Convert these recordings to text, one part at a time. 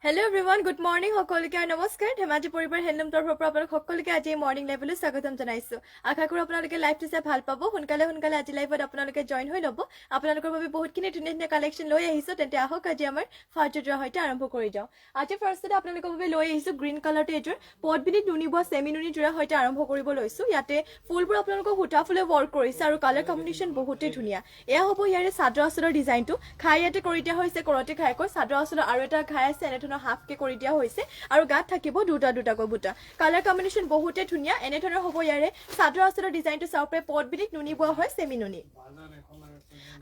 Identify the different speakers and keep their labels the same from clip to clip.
Speaker 1: Hello everyone, good morning. সকলোকে নমস্কাৰ। ধেমাজি পৰিবাৰ হেণ্ডলুম তৰফৰ পৰা আপোনালোক সকলোকে আজি মৰ্নিং লাইভলৈ স্বাগতম জনাইছো। আশা কৰোঁ আপোনালোকে লাইভটো চাই ভাল পাব। সোনকালে আজি লাইভত আপোনালোকে জয়েন হৈ ল'ব। আপোনালোকৰ বাবে বহুতখিনি ধুনীয়া কালেকশ্যন লৈ আহিছো। তেন্তে আহক আজি আমাৰ ফাৰ্ষ্ট ড্ৰ সৈতে আৰম্ভ কৰি যাওঁ। আজি ফাৰ্ষ্টতে আপোনালোকৰ বাবে লৈ আহিছো গ্ৰীণ কালাৰটো এযোৰ পটবিনিত নুনি বোৱা চেমি নুনি যোৰা সৈতে আৰম্ভ কৰিব লৈছো। ইয়াতে ফুলবোৰ আপোনালোকক সূতা ফুলে ৱৰ্ক কৰিছে আৰু কালাৰ কম্বিনেশ্যন বহুতেই ধুনীয়া। এয়া হ'ব ইয়াৰে চাদৰ আঁচলৰ ডিজাইনটো। খাই ইয়াতে কৰি দিয়া হৈছে কৰতে খাইকৈ চাদৰ আঁচলৰ আৰু এটা ঘাই আছে এনেধৰণৰ হাফকে কৰি দিয়া হৈছে আৰু গাত থাকিব দুটাকৈ বুটা। কালাৰ কম্বিনেশ্যন বহুতে ধুনীয়া। এনেধৰণৰ হ'ব ইয়াৰে চাদৰ আঁচলৰ ডিজাইনটো চাওঁপে পটবিনিত নুনি বোৱা হয় চেমি নুনি।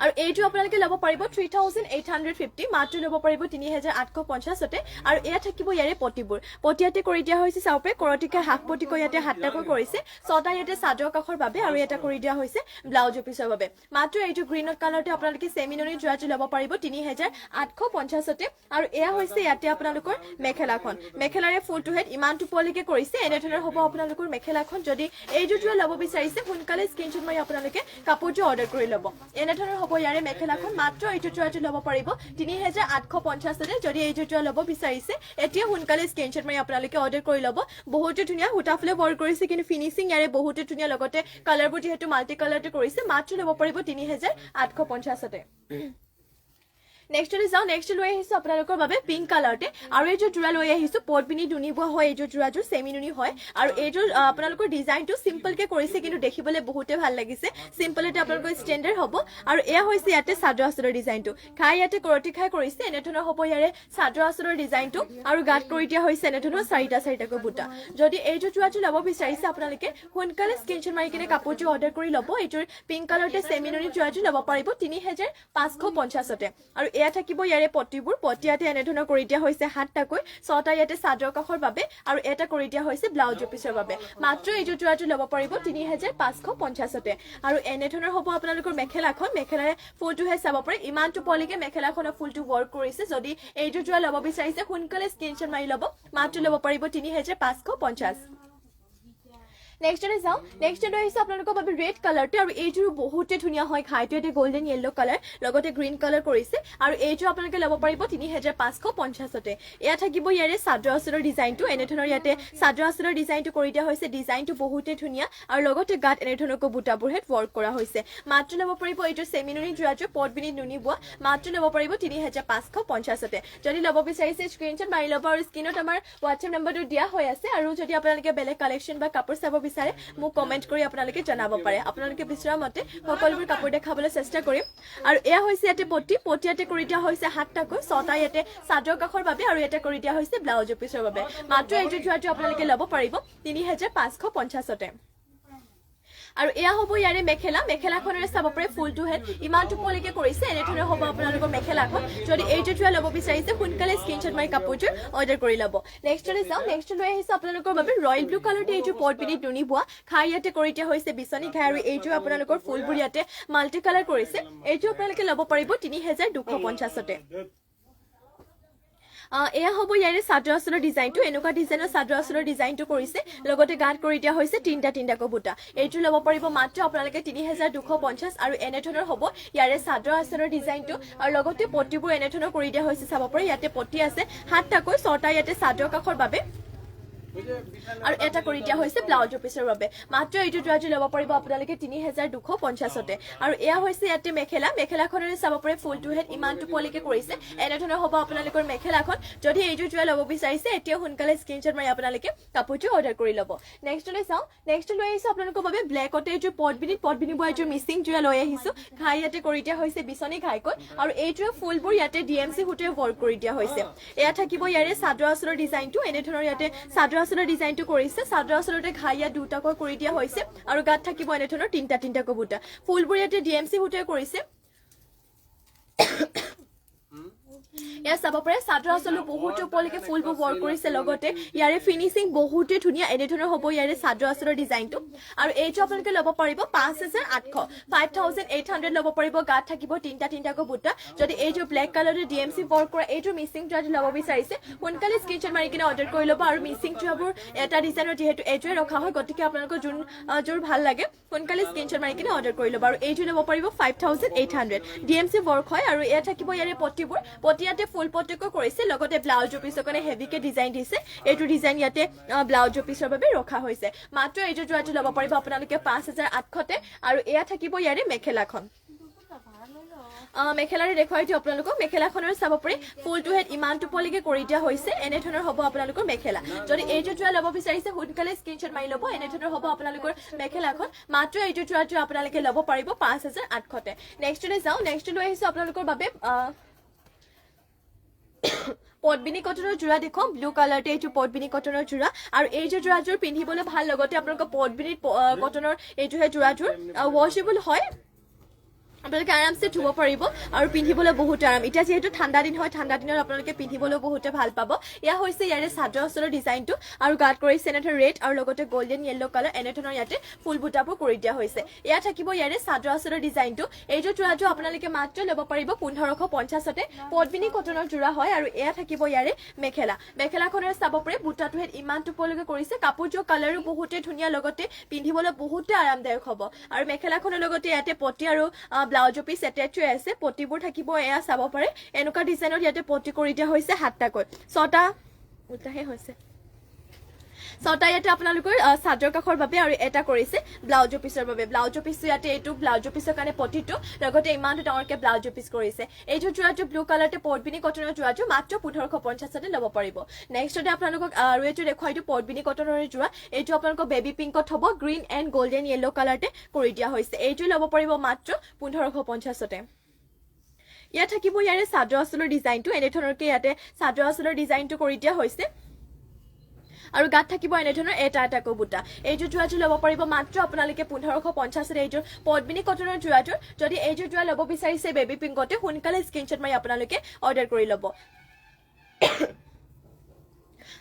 Speaker 1: আৰু এইটো আপোনালোকে ল'ব পাৰিব 3850, মাত্ৰ ল'ব পাৰিব 3850তে। আৰু এয়া থাকিব ইয়াৰে পটিবোৰ। পটিয়াতে কৰি দিয়া হৈছে চাওঁপে কৰতিকা হাফ পটিকৈ ইয়াতে হাতটাকৈ কৰিছে। ছটা ইয়াতে চাদৰ কাষৰ বাবে আৰু এটা কৰি দিয়া হৈছে ব্লাউজৰ পিছৰ বাবে। মাত্ৰ এইটো গ্ৰীণ কালাৰতে আপোনালোকে চেমি নুনি যোৰাটো ল'ব পাৰিব 3850তে। আৰু এয়া হৈছে ইয়াতে আপোনালোকৰ মেখেলাখন। মেখেলাৰে ফুল টু হেড ইমানটো পলিকে কৰিছে। এনেধৰণৰ হ'ব আপোনালোকৰ মেখেলাখন। যদি এইযোৰ যোৰা ল'ব বিচাৰিছে সোনকালে স্ক্ৰীনশ্বট মাৰি আপোনালোকে কাপোৰটো অৰ্ডাৰ কৰি ল'ব। এনেধৰণৰ হ'ব ইয়াৰে মেখেলাখন। মাত্ৰ এইটো যোৰাটো ল'ব পাৰিব 3850তে। যদি এইযোৰ যোৰা ল'ব বিচাৰিছে এতিয়া সোনকালে স্ক্ৰীনশ্বট মাৰি আপোনালোকে অৰ্ডাৰ কৰি ল'ব। বহুতে ধুনীয়া সূতা ফুলে ৱৰ্ক কৰিছে, কিন্তু ফিনিচিং ইয়াৰে বহুতে ধুনীয়া। লগতে কালাৰবোৰ যিহেতু মাল্টি কালাৰতে কৰিছে, মাত্ৰ ল'ব পাৰিব 3850তে। নেক্সটলৈ যাওঁ। নেক্সট লৈ আহিছো আপোনালোকৰ বাবে পিংক কালাৰতে আৰু এইযোৰ যোৰা লৈ আহিছো পটবিনি নুনি বোৱা হয়। এইযোৰ যোৰাযোৰ চেমি নুনি হয় আৰু এইযোৰ আপোনালোকৰ ডিজাইনটো চিম্পলকে কৰিছে, কিন্তু দেখিবলৈ বহুতে ভাল লাগিছে। চিম্পলতে আপোনালোকৰ ষ্টেণ্ডাৰ্ড হ'ব। আৰু এয়া হৈছে ইয়াতে চাদৰ আঁচলৰ ডিজাইনটো। খাই ইয়াতে কৰতি খাই কৰিছে। এনেধৰণৰ হ'ব ইয়াৰে চাদৰ আঁচলৰ ডিজাইনটো আৰু গাত কৰি দিয়া হৈছে এনেধৰণৰ চাৰিটাকৈ বুটা। যদি এইযোৰ যোৰাটো ল'ব বিচাৰিছে আপোনালোকে সোনকালে স্ক্ৰীনশ্বট মাৰি কিনে কাপোৰটো অৰ্ডাৰ কৰি ল'ব। এইযোৰ পিংক কালাৰতে চেমি নুনি যোৰাটো ল'ব পাৰিব 3550তে। আৰু এয়া থাকিব ইয়াৰে পটিবোৰ। পটিয়াতে এনেধৰণৰ কৰি দিয়া হৈছে সাতটাকৈ, ছটা ইয়াতে চাদৰ কাষৰ বাবে আৰু এটা কৰি দিয়া হৈছে ব্লাউজৰ পিছৰ বাবে। মাত্ৰ এইযোৰ যোৰাটো ল'ব পাৰিব 3550তে। আৰু এনেধৰণৰ হ'ব আপোনালোকৰ মেখেলাখন। মেখেলাৰে ফুলটোহে চাব পাৰে ইমানটো পলিকে মেখেলাখনৰ ফুলটো ৱৰ্ক কৰিছে। যদি এইযোৰ যোৰা ল'ব বিচাৰিছে সোনকালে স্ক্ৰীনশ্বট মাৰি ল'ব। মাত্ৰ ল'ব পাৰিব 3550। নেক্সটলৈ যাওঁ। নেক্সট লৈ আহিছে আপোনালোকৰ বাবে ৰেড কালাৰটো আৰু এইযোৰো বহুতে ধুনীয়া হয়। ঘাইটো এতিয়া গল্ডেন য়েল্লো কালাৰ লগতে গ্ৰীণ কালাৰ কৰিছে আৰু এইযোৰ আপোনালোকে ল'ব পাৰিব 3550তে। এয়া থাকিব ইয়াৰে চাদৰ আঁচলৰ ডিজাইনটো। এনেধৰণৰ ইয়াতে চাদৰ আঁচলৰ ডিজাইনটো কৰি দিয়া হৈছে। ডিজাইনটো বহুতে ধুনীয়া আৰু লগতে গাত এনেধৰণৰকৈ বুটাবোৰ হেড ৱৰ্ক কৰা হৈছে। মাত্ৰ ল'ব পাৰিব এইযোৰ চেমি নুনি যোৰাযোৰ পটবিনিত নুনি বোৱা। মাত্ৰ ল'ব পাৰিব 3550তে। যদি ল'ব বিচাৰিছে স্ক্ৰীনশ্বট মাৰি ল'ব আৰু স্ক্ৰীনত আমাৰ হোৱাটছএপ নম্বৰটো দিয়া হৈ আছে। আৰু যদি আপোনালোকে বেলেগ কালেকশ্যন বা কাপোৰ চাব বিচাৰে মোক কমেন্ট কৰি আপোনালোকে জনাব পাৰে। আপোনালোকে বিচৰা মতে সকলোবোৰ কাপোৰ দেখাবলৈ চেষ্টা কৰিম। আৰু এয়া হৈছে ইয়াতে পটিয়াতে কৰি দিয়া হৈছে সাতটাকৈ, ছটা ইয়াতে চাদৰ কাষৰ বাবে আৰু এটা কৰি দিয়া হৈছে ব্লাউজৰ পিছৰ বাবে। মাত্ৰ এইযোৰ যোৰাটো আপোনালোকে ল'ব পাৰিব 3550তে। আৰু এয়া হ'ব ইয়াৰে মেখেলা। মেখেলাখনেৰে চাব পাৰে ফুলটো হেড ইমানটো পলিকে কৰিছে। এনেধৰণৰ হ'ব আপোনালোকৰ মেখেলাখন। যদি এইযোৰ যোৰা ল'ব বিচাৰিছে সোনকালে স্ক্ৰীনশ্বট মাৰি কাপোৰযোৰ অৰ্ডাৰ কৰি ল'ব। নেক্সটলৈ যাওঁ। নেক্সট লৈ আহিছে আপোনালোকৰ বাবে ৰয়েল ব্লু কালাৰতে এইযোৰ পটবিনিত নুনি বোৱা। খাই ইয়াতে কৰি দিয়া হৈছে বিচনী ঘাই আৰু এইযোৰ আপোনালোকৰ ফুলবোৰ ইয়াতে মাল্টি কালাৰ কৰিছে। এইযোৰ আপোনালোকে ল'ব পাৰিব 3250তে। এয়া হ'ব ইয়াৰে চাদৰ আঁচলৰ ডিজাইনটো। এনেকুৱা ডিজাইনৰ চাদৰ আঁচলৰ ডিজাইনটো কৰিছে। লগতে গাত কৰি দিয়া হৈছে তিনিটাকৈ বুটা। এইটো ল'ব পাৰিব মাত্ৰ আপোনালোকে 3250। আৰু এনেধৰণৰ হ'ব ইয়াৰে চাদৰ আঁচলৰ ডিজাইনটো আৰু লগতে পটিবোৰ এনেধৰণৰ কৰি দিয়া হৈছে। চাব পাৰে ইয়াতে পটি আছে সাতটাকৈ, ছটা ইয়াতে চাদৰ কাষৰ বাবে আৰু এটা কৰি দিয়া হৈছে ব্লাউজৰ পিছৰ বাবে। মাত্ৰ এইটো যোৰাটো ল'ব পাৰিব আপোনালোকে 3250তে। আৰু এয়া হৈছে ইয়াতে মেখেলা। মেখেলাখনেৰে চাব পাৰে ফুলটো হেড ইমানটো পলিকে কৰিছে। এনেধৰণৰ হ'ব আপোনালোকৰ মেখেলাখন। যদি এইযোৰ যোৰা ল'ব বিচাৰিছে এতিয়া সোনকালে স্ক্ৰীনশ্বট মাৰি আপোনালোকে কাপোৰটো অৰ্ডাৰ কৰি ল'ব। নেক্সটলৈ চাওঁ। নেক্সট লৈ আহিছো আপোনালোকৰ বাবে ব্লেকতে এইযোৰ পটবিনি বোৱা এইযোৰ মিচিং যোৰা লৈ আহিছো। ঘাই ইয়াতে কৰি দিয়া হৈছে বিচনী ঘাইকৈ আৰু এইযোৰ ফুলবোৰ ইয়াতে DMC সূতাৰে ৱৰ্ক কৰি দিয়া হৈছে। এয়া থাকিব ইয়াৰে চাদৰ আঁচলৰ ডিজাইনটো। এনেধৰণৰ ইয়াতে চাদৰ আঁচলৰ ডিজাইনটো কৰিছে। চাদৰ আঁচলতে ঘাই ইয়াত দুটাকৈ কৰি দিয়া হৈছে আৰু গাত থাকিব এনেধৰণৰ তিনিটাকৈ বুটা। ফুলবোৰ ইয়াতে DMC সূতাৰে কৰিছে। এয়া চাব পাৰে চাদৰ আঁচলো বহুতো ওপৰলৈকে ফুলবোৰ ৱৰ্ক কৰিছে। লগতে ইয়াৰে ফিনিচিং বহুতে ধুনীয়া। এনেধৰণৰ হ'ব ইয়াৰে চাদৰ আঁচলৰ ডিজাইনটো। আৰু এইটো আপোনালোকে ল'ব পাৰিব 5800 ল'ব পাৰিব। গাত থাকিব তিনিটাকৈ বুটা। যদি এইযোৰ ব্লেক কালাৰৰ DMC ৱৰ্ক কৰা এইযোৰ মিচিং যোৰাটো ল'ব বিচাৰিছে সোনকালে স্ক্ৰীনশ্বট মাৰি কিনে অৰ্ডাৰ কৰি ল'ব। আৰু মিচিং যোৰাবোৰ এটা ডিজাইনৰ যিহেতু এইযোৰে ৰখা হয়, গতিকে আপোনালোকৰ যোৰ ভাল লাগে সোনকালে স্ক্ৰীনশ্বট মাৰি কিনে অৰ্ডাৰ কৰি ল'ব। আৰু এইযোৰ ল'ব পাৰিব 5800 DMC ৱৰ্ক হয়। আৰু এয়া থাকিব ইয়াৰে পটিবোৰ। পটি ইয়াতে ফুল পটিকো কৰিছে লগতে ব্লাউজৰ পিছৰ কাৰণে হেভিকে ডিজাইন দিছে এইটো ডিজাইন ইয়াতে ব্লাউজৰ পিছৰ বাবে ৰখা হৈছে মাত্ৰ এইটো যোৱাটো ল'ব পাৰিব আপোনালোকে 5800 আৰু এয়া থাকিব ইয়াৰে মেখেলাখন মেখেলাৰে দেখুৱাই দিওঁ আপোনালোকক মেখেলাখনৰ চাব পাৰি ফুল টু হেড ইমানটো পলিকে কৰি দিয়া হৈছে এনে ধৰণৰ হ'ব আপোনালোকৰ মেখেলা যদি এইটো যোৱা ল'ব বিচাৰিছে সোনকালে স্ক্ৰীনশ্বট মাৰি ল'ব এনে ধৰণৰ হ'ব আপোনালোকৰ মেখেলাখন মাত্ৰ এইটো যোৱাটো আপোনালোকে ল'ব পাৰিব 5800 নেক্সটলৈ যাওঁ নেক্সট লৈ আহিছোঁ আপোনালোকৰ বাবে পদ্মিনী কটনৰ জোৰা দেখো ব্লু কালাৰতে এইটো পদ্মিনী কটনৰ জোৰা আৰু এই যে জোৰাযোৰ পিন্ধিবলৈ ভাল লগতে আপোনালোকৰ পদ্মিনী কটনৰ এইটোহে জোৰাযোৰ ৱাশেবল হয় আপোনালোকে আৰামছে ধুব পাৰিব আৰু পিন্ধিবলৈ বহুত আৰাম এতিয়া যেহেতু ঠাণ্ডা দিন হয় ঠাণ্ডা দিনত আপোনালোকে পিন্ধিবলৈ বহুতে ভাল পাব ইয়া হৈছে ইয়াৰে চাদৰ আঁচলৰ ডিজাইনটো আৰু গাত কৰিছে এনেধৰণৰ ৰেড আৰু লগতে গোল্ডেন য়েল্লো কালাৰ এনেধৰণৰ ইয়াতে ফুল বুটাবোৰ কৰি দিয়া হৈছে এয়া থাকিব ইয়াৰে চাদৰ আঁচলৰ ডিজাইনটো এইটো জোৰাটো আপোনালোকে মাত্ৰ ল'ব পাৰিব 1550তে পদ্মিনী কটনৰ জোৰা হয় আৰু এয়া থাকিব ইয়াৰে মেখেলাখনৰ চাব পাৰি বুটাটো হেড ইমান টোপলৈকে কৰিছে কাপোৰযোৰ কালাৰো বহুতে ধুনীয়া লগতে পিন্ধিবলৈ বহুতে আৰামদায়ক হ'ব আৰু মেখেলাখনৰ লগতে ইয়াতে পটি আৰু ব্লাউজৰ পিছ এটেচ হৈ আছে পটিবোৰ থাকিব এয়া চাব পাৰে এনেকুৱা ডিজাইনত ইয়াতে পটি কৰি দিয়া হৈছে 7টাকৈ 6টা উল্টাহে হৈছে 6টা ইয়াতে আপোনালোকৰ চাদৰ কাখৰ বাবে আৰু এটা কৰিছে ব্লাউজৰ পিছৰ বাবে ব্লাউজৰ পিছ ইয়াতে এইটো ব্লাউজৰ পিছৰ কাৰণে পটিটো লগতে ইমানটো ডাঙৰকে ব্লাউজৰ পিছ কৰিছে এইটো জোৰাটো ব্লু কালাৰতে পদ্মিনী কটনৰ জোৰাটো মাত্ৰ 1550তে ল'ব পাৰিব নেক্সটতে আপোনালোকক আৰু এইটো দেখুৱাই দিওঁ পদ্মিনী কটনৰ জোৰা এইটো আপোনালোকৰ বেবী পিংকত হ'ব গ্ৰীণ এণ্ড গোল্ডেন য়েল্লো কালাৰতে কৰি দিয়া হৈছে এইটো ল'ব পাৰিব মাত্ৰ 1550তে ইয়াত থাকিব ইয়াৰে চাদৰ আঁচলৰ ডিজাইনটো এনেধৰণৰকে ইয়াতে চাদৰ আঁচলৰ ডিজাইনটো কৰি দিয়া হৈছে আৰু গাত থাকিব এনে ধৰণৰ এটাকৈ বুটা এইটো জোৰাটো ল'ব পাৰিব মাত্ৰ আপোনালোকে 1550 এইটো পদ্মিনী কটনৰ জোৰাটো যদি এইটো জোৰা ল'ব বিচাৰিছে বেবী পিংকতে সোনকালে স্ক্ৰীনশ্বট মাৰি আপোনালোকে অৰ্ডাৰ কৰি ল'ব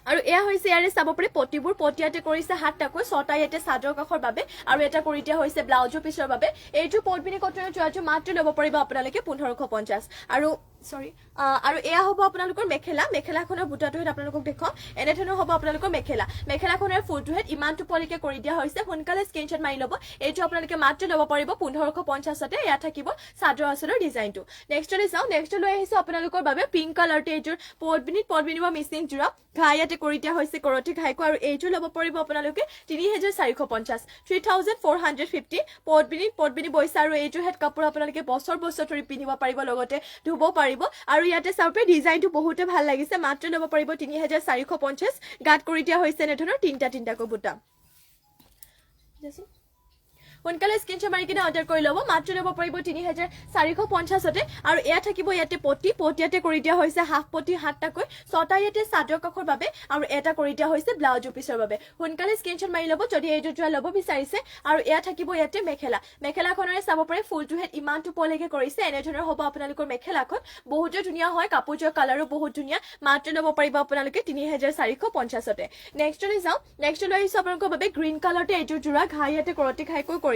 Speaker 1: আৰু এয়া হৈছে ইয়াৰে চাব পাৰি পটিবোৰ পটিয়াতে কৰিছে 7টাকৈ 6টা ইয়াতে চাদৰ কাখৰ বাবে আৰু এটা কৰি দিয়া হৈছে ব্লাউজৰ পিছৰ বাবে এইটো পদ্মিনী কটনৰ জোৰাটো মাত্ৰ ল'ব পাৰিব আপোনালোকে 1550 আৰু সৰি আৰু এয়া হ'ব আপোনালোকৰ মেখেলাখনৰ বুটাটো হেড আপোনালোকক দেখুৱাম এনে ধৰণৰ হ'ব আপোনালোকৰ মেখেলাখনৰ ফুলটো হেড ইমানটো পলিকে কৰি দিয়া হৈছে সোনকালে স্ক্ৰীনশ্বট মাৰি ল'ব এইটো আপোনালোকে মাত্ৰ ল'ব পাৰিব 1550তে এয়া থাকিব চাদৰ আঁচলৰ ডিজাইনটো নেক্সটলৈ যাওঁ নেক্সট লৈ আহিছোঁ আপোনালোকৰ বাবে পিংক কালাৰতে এইযোৰ পদ্মিনী বা মিচিং জোৰা ঘাই ইয়াতে কৰি দিয়া হৈছে কৰতি ঘাইকো আৰু এইযোৰ ল'ব পাৰিব আপোনালোকে 3450 3450 পদ্মিনী বৈছা আৰু এইযোৰ হেড কাপোৰ আপোনালোকে বছৰ ধৰি পিন্ধিব পাৰিব লগতে ধুব পাৰিব আৰু ইয়াতে চাওঁতে ডিজাইনটো বহুতে ভাল লাগিছে মাত্ৰ ল'ব পাৰিব 3450 গাত কৰি দিয়া হৈছে এনেধৰণৰ তিনটাকৈ বুটা সোনকালে স্ক্ৰীনশ্বট মাৰি কিনে অৰ্ডাৰ কৰি ল'ব মাত্ৰ ল'ব পাৰিব 3450তে আৰু এয়া থাকিব ইয়াতে পটিয়াতে কৰি দিয়া হৈছে হাফ পটি 7টাকৈ 6টা ইয়াতে চাদৰ কাখৰ বাবে আৰু এটা কৰি দিয়া হৈছে ব্লাউজৰ পিছৰ বাবে সোনকালে স্ক্ৰীনশ্বট মাৰি ল'ব যদি এইটো জোৰা ল'ব বিচাৰিছে আৰু এয়া থাকিব ইয়াতে মেখেলাখনৰে চাব পাৰে ফুলটো হেড ইমানটো পলেকে কৰিছে এনেধৰণৰ হ'ব আপোনালোকৰ মেখেলাখন বহুতে ধুনীয়া হয় কাপোৰযোৰ কালাৰো বহুত ধুনীয়া মাত্ৰ ল'ব পাৰিব আপোনালোকে 3450তে নেক্সটলৈ যাওঁ নেক্সট লৈ আহিছোঁ আপোনালোকৰ বাবে গ্ৰীণ কালাৰতে এইযোৰ জোৰা ঘাই ইয়াতে কৰতি ঘাইকৈ কৰিছে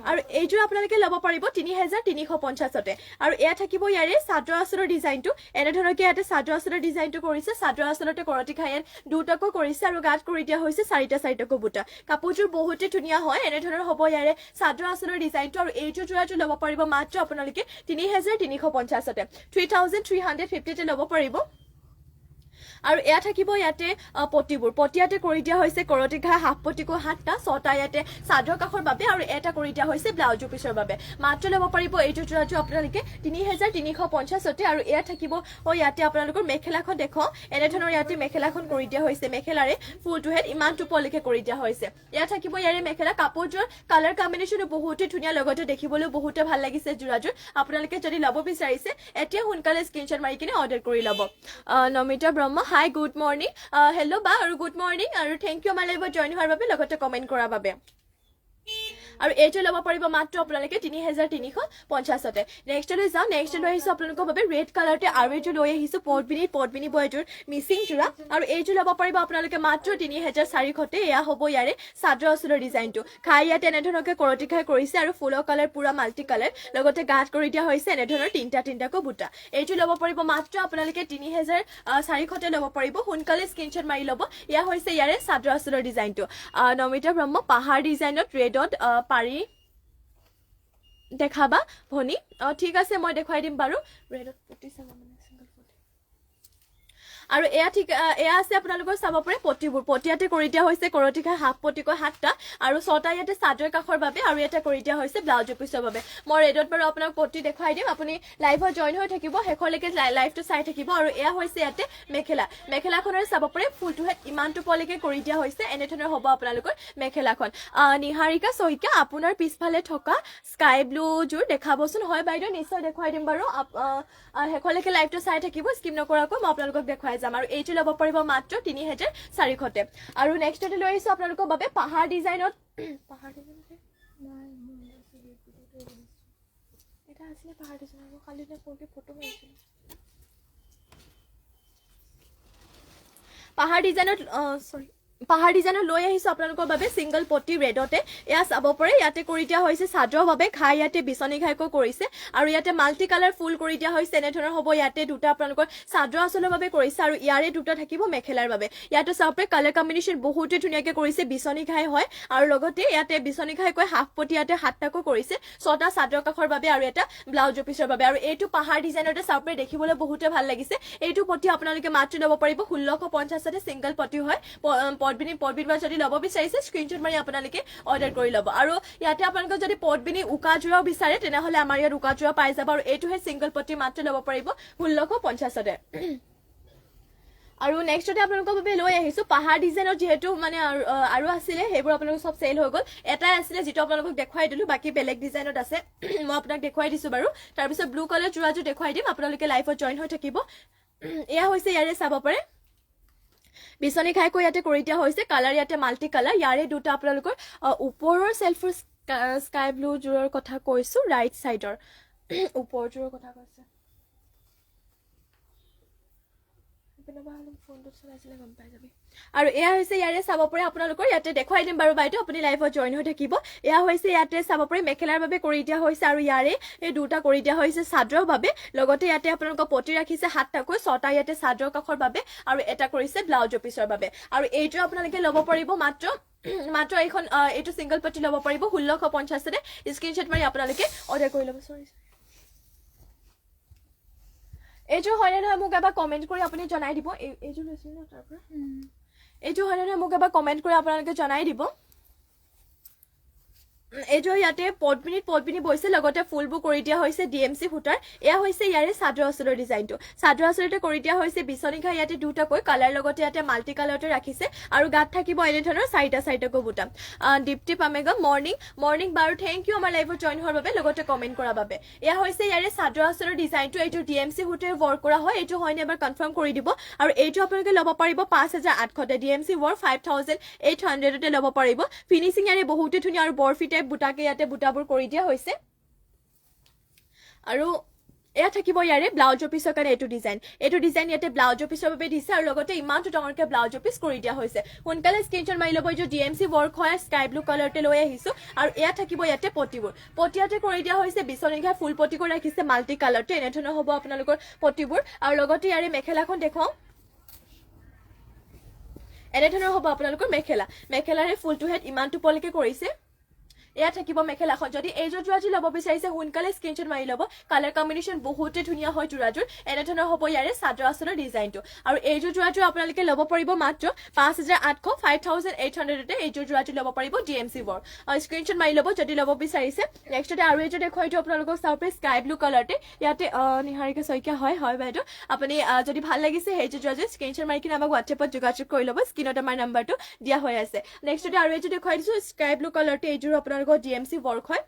Speaker 1: আৰু এইযোৰ আপোনালোকে ল'ব পাৰিব 3350তে আৰু এয়া থাকিব ইয়াৰে চাদৰ আঁচলৰ ডিজাইনটো এনেধৰণৰকে ইয়াতে চাদৰ আঁচলৰ ডিজাইনটো কৰিছে চাদৰ আঁচলতে কৰতি ঘাই দুটাকৈ কৰিছে আৰু গাত কৰি দিয়া হৈছে 4টাকৈ বুটা কাপোৰযোৰ বহুতে ধুনীয়া হয় এনেধৰণৰ হ'ব ইয়াৰে চাদৰ আঁচলৰ ডিজাইনটো আৰু এইযোৰ জোৰাটো ল'ব পাৰিব মাত্ৰ আপোনালোকে 3350তে 3350তে ল'ব পাৰিব আৰু এয়া থাকিব ইয়াতে পটিয়াতে কৰি দিয়া হৈছে কৰতি ঘাই হাফ পটিকো 7টা 6টা ইয়াতে চাদৰ কাখৰ বাবে আৰু এটা কৰি দিয়া হৈছে ব্লাউজৰ পিছৰ বাবে মাত্ৰ ল'ব পাৰিব এইটো জোৰাটো আপোনালোকে 3350তে আৰু এয়া থাকিব ইয়াতে আপোনালোকৰ মেখেলাখন দেখো এনেধৰণৰ ইয়াতে মেখেলাখন কৰি দিয়া হৈছে মেখেলাৰে ফুলটো হেড ইমান টোপলিকে কৰি দিয়া হৈছে এয়া থাকিব ইয়াৰে মেখেলা কাপোৰযোৰ কালাৰ কম্বিনেশ্যনো বহুতে ধুনীয়া লগতে দেখিবলৈ বহুতে ভাল লাগিছে জোৰাযোৰ আপোনালোকে যদি ল'ব বিচাৰিছে এতিয়া সোনকালে স্ক্ৰীনশ্বট মাৰি কিনে অৰ্ডাৰ কৰি ল'ব নমিতা ব্ৰহ্ম হাই গুড মৰ্নিং হেল্ল' বা আৰু গুড মৰ্নিং আৰু থেংক ইউ আমাৰ লাইভত জইন হোৱাৰ বাবে লগতে কমেণ্ট কৰাৰ বাবে আৰু এইটো ল'ব পাৰিব মাত্ৰ আপোনালোকে 3350তে নেক্সটলৈ যাওঁ নেক্সট লৈ আহিছোঁ আপোনালোকৰ বাবে ৰেড কালাৰতে আৰু এইযোৰ লৈ আহিছোঁ পদ্মিনী বয়যোৰ মিচিং জোৰা আৰু এইযোৰ ল'ব পাৰিব আপোনালোকে মাত্ৰ 3400তে এয়া হ'ব ইয়াৰে চাদৰ আঁচলৰ ডিজাইনটো ঘাই ইয়াতে এনেধৰণৰকে কৰতি ঘাই কৰিছে আৰু ফুলৰ কালাৰ পুৰা মাল্টি কালাৰ লগতে গাত কৰি দিয়া হৈছে এনেধৰণৰ তিনটাকৈ বুটা এইযোৰ ল'ব পাৰিব মাত্ৰ আপোনালোকে 3400তে ল'ব পাৰিব সোনকালে স্ক্ৰীনশ্বট মাৰি ল'ব এয়া হৈছে ইয়াৰে চাদৰ আঁচলৰ ডিজাইনটো নমিতা ব্ৰহ্ম পাহাৰ ডিজাইনত ৰেডত পাৰি দেখাবা ভনী ঠিক আছে মই দেখাই দিম বাৰু ৰেডত পটি চাব মানে সিঙ্গেল পটি আৰু এয়া ঠিক এয়া আছে আপোনালোকৰ চাব পাৰে পটিবোৰ পটিয়াতে কৰি দিয়া হৈছে কৰটিকা হাফ পটিকৈ 7টা আৰু 6টা ইয়াতে চাদৰ কাখৰ বাবে আৰু এটা কৰি দিয়া হৈছে ব্লাউজ পিছৰ বাবে মই ৰেডত বাৰু আপোনাক পটি দেখাই দিম আপুনি লাইভত জয়েন হৈ থাকিব হেখলৈকে লাইভটো চাই থাকিব আৰু এয়া হৈছে ইয়াতে মেখেলাখনৰ চাব পাৰে ফুলটো হেড ইমানটো পলৈকে কৰি দিয়া হৈছে এনে ধৰণৰ হ'ব আপোনালোকৰ মেখেলাখন নিহাৰিকা শইকীয়া আপোনাৰ পিছফালে থকা স্কাই ব্লু জোৰ দেখাবচোন হয় বাইদেউ নিশ্চয় দেখাই দিম বাৰু হেখলৈকে লাইভটো চাই থাকিব স্কিপ নকৰাকৈ মই আপোনালোকক দেখাই যাম আৰু এইটো ল'ব পাৰিব মাত্ৰ 3400তে আৰু নেক্সটতে লৈ আহিছো আপোনালোকৰ বাবে পাহাৰ ডিজাইনত এটা আছিলে পাহাৰ ডিজাইনৰ খালি নে পৰকে ফটো মাৰিছিলো পাহাৰ ডিজাইনত লৈ আহিছো আপোনালোকৰ বাবে সিঙ্গেল পটি ৰেডতে এয়া চাব পাৰে ইয়াতে কৰি দিয়া হৈছে চাদৰৰ বাবে ঘাই ইয়াতে বিচনী ঘাইকৈ কৰিছে আৰু ইয়াতে মাল্টি কালাৰ ফুল কৰি দিয়া হৈছে এনে ধৰণৰ হ'ব ইয়াতে দুটা আপোনালোকৰ চাদৰ আঁচলৰ বাবে কৰিছে আৰু ইয়াৰে দুটা থাকিব মেখেলাৰ বাবে ইয়াতে চাব পাৰে কালাৰ কম্বিনেশ্যন বহুতে ধুনীয়াকে কৰিছে বিচনী ঘাই হয় আৰু লগতে ইয়াতে বিচনী ঘাইকৈ হাফ পটি ইয়াতে 7টাকৈ কৰিছে 6টা চাদৰ কাখৰ বাবে আৰু এটা ব্লাউজ পিছৰ বাবে আৰু এইটো পাহাৰ ডিজাইনতে চাব পাৰে দেখিবলৈ বহুতে ভাল লাগিছে এইটো পটি আপোনালোকে মাত্ৰ ল'ব পাৰিব 1650তে সিঙ্গেল পটি হয় পটবিনি যদি ল'ব বিচাৰিছে স্ক্ৰীনশ্বট মাৰি আপোনালোকে অৰ্ডাৰ কৰি ল'ব আৰু ইয়াতে আপোনালোকে যদি পটবিনি উকা জোৰাও বিচাৰে তেনেহলে আমাৰ ইয়াত উকা জোৰা পাই যাব আৰু এইটোহে সিঙ্গেল পটি মাত্ৰ ল'ব পাৰিব 1650তে আৰু নেক্সটতে আপোনালোকৰ বাবে লৈ আহিছো পাহাৰ ডিজাইনৰ যেহেতু মানে আৰু আছিলে সেইবোৰ আপোনালোক সব সেল হৈ গল এটাই আছিলে যেটো আপোনালোকক দেখাই দিলো বাকি বেলেগ ডিজাইনত আছে মই আপোনাক দেখাই দিছো বাৰু তাৰ পিছত ব্লু কালাৰ জোৰাজো দেখাই দিম আপোনালোকে লাইভত জয়েন হৈ থাকিব এয়া হৈছে ইয়াৰে চাব পাৰে বিচনী ঘাইকৈ ইয়াতে কৰি দিয়া হৈছে কালাৰ ইয়াতে মাল্টি কালাৰ ইয়াৰে দুটা আপোনালোকৰ ওপৰৰ সেলফৰ স্কাই ব্লু জোৰৰ কথা কৈছো ৰাইট সাইডৰ ওপৰ জোৰৰ কথা কৈছে আৰু এয়া হৈছে ইয়াৰে চাব পাৰে আপোনালোকৰ ইয়াতে দেখাই দিম বাৰু বাইদেউ আপুনি লাইভত জয়েন হৈ থাকিব এয়া হৈছে ইয়াতে চাব পাৰে মেখেলাৰ বাবে কৰি দিয়া হৈছে আৰু ইয়াৰে এই দুটা কৰি দিয়া হৈছে চাদৰৰ বাবে লগতে ইয়াতে আপোনালোকৰ পটি ৰাখিছে 7টাকৈ 6টা ইয়াতে চাদৰ কাখৰ বাবে আৰু এটা কৰিছে ব্লাউজ পিছৰ বাবে আৰু এইটো আপোনালোকে ল'ব পাৰিব মাত্ৰ এইখন এইটো সিঙ্গেল পটি ল'ব পাৰিব 1650তে স্ক্ৰীনশ্বট মাৰি আপোনালোকে অৰ্ডাৰ কৰি ল'ব সৰি এইটো হয়নে নহয় মোক এবাৰ কমেন্ট কৰি আপুনি জনাই দিব এইটো লৈছিল ন তাৰ পৰা এইটো হয়নে নহয় মোক এবাৰ কমেন্ট কৰি আপোনালোকে জনাই দিব এইটো ইয়াতে পটবিনি বৈছে লগতে ফুলবোৰ কৰি দিয়া হৈছে ডিএমসি ফুটাৰ এয়া হৈছে ইয়াৰে চাদৰ আঁচলৰ ডিজাইনটো চাদৰ আঁচলতে কৰি দিয়া হৈছে বিচনী ঘাই ইয়াতে দুটাকৈ কালাৰ লগতে ইয়াতে মাল্টি কালাৰতে ৰাখিছে আৰু গাত থাকিব এনে ধৰণৰ 4টা বুটাম দীপ্তি পামেগা মৰ্নিং বাৰু থেংক ইউ আমাৰ লাইভত জয়েন হোৱাৰ বাবে লগতে কমেন্ট কৰাৰ বাবে এয়া হৈছে ইয়াৰে চাদৰ আঁচলৰ ডিজাইনটো এইটো ডিএমসি ফুটাৰ ৱৰ্ক কৰা হয় এইটো হয়নে এবাৰ কনফাৰ্ম কৰি দিব আৰু এইটো আপোনালোকে ল'ব পাৰিব 5800তে ডিএমসি ৱৰ্ক 5800তে ল'ব পাৰিব ফিনিশিং ইয়াৰে বহুতে ধুনীয়া আৰু বৰফিটাই বুটাকে ইয়াতে বুটাবোৰ কৰি দিয়া হৈছে আৰু এয়া থাকিব ইয়াৰে ব্লাউজ পিছৰ কাৰণে এইটো ডিজাইন ইয়াতে ব্লাউজ পিছৰ বাবে দিছে আৰু লগতে ইমানটো ডাঙৰকে ব্লাউজ পিছ কৰি দিয়া হৈছে সোনকালে স্ক্ৰীনশ্বট মাৰি ল'ব এইটো ডিএমসি ৱৰ্ক হয় স্কাই ব্লু কালাৰতে লৈ আহিছো আৰু এয়া থাকিব ইয়াতে পটিয়াতে কৰি দিয়া হৈছে বিচনী ঘাই ফুল পটি কৰি ৰাখিছে মাল্টি কালাৰতে এনে ধৰণৰ হ'ব আপোনালোকৰ পটিবোৰ আৰু লগতে ইয়াৰে মেখেলাখন দেখুৱাও এনে ধৰণৰ হ'ব আপোনালোকৰ মেখেলাৰে ফুলটো হেড ইমানটো পলৈকে কৰিছে এয়া থাকিব মেখেলাখন যদি এইযোৰ জোৰাজোৰ ল'ব বিচাৰিছে সোনকালে স্ক্ৰীনশ্বট মাৰি ল'ব কালাৰ কম্বিনেশ্যন বহুতে ধুনীয়া হয় জোৰাজোৰ এনে ধৰণৰ হ'ব ইয়াৰে চাদৰ আঁচলৰ ডিজাইনটো আৰু এইযোৰ জোৰাজোৰ আপোনালোকে ল'ব পাৰিব মাত্ৰ 5800তে এইযোৰ জোৰাজোৰ ল'ব পাৰিব ডিএমসি ৱৰ্ক আৰু স্ক্ৰীনশ্বট মাৰি ল'ব যদি ল'ব বিচাৰিছে নেক্সটতে আৰু এইযোৰ দেখুৱাই দিওঁ আপোনালোকক চাব পাৰে স্কাই ব্লু কালাৰতে ইয়াতে নিহাৰিকা শইকীয়া হয় বাইদেউ আপুনি যদি ভাল লাগিছে সেইযোৰ জোৰাজোৰ স্ক্ৰীনশ্বট মাৰি কিনে আমাক হোৱাটছএপত যোগাযোগ কৰি ল'ব স্ক্ৰীনত আমাৰ নাম্বাৰটো দিয়া হৈ আছে নেক্সটতে আৰু এইযোৰ দেখুৱাই দিছো স্কাই ব্লু কালাৰতে এইযোৰ আপোনালোকৰ ডিএমসি ৱৰ্ক হয়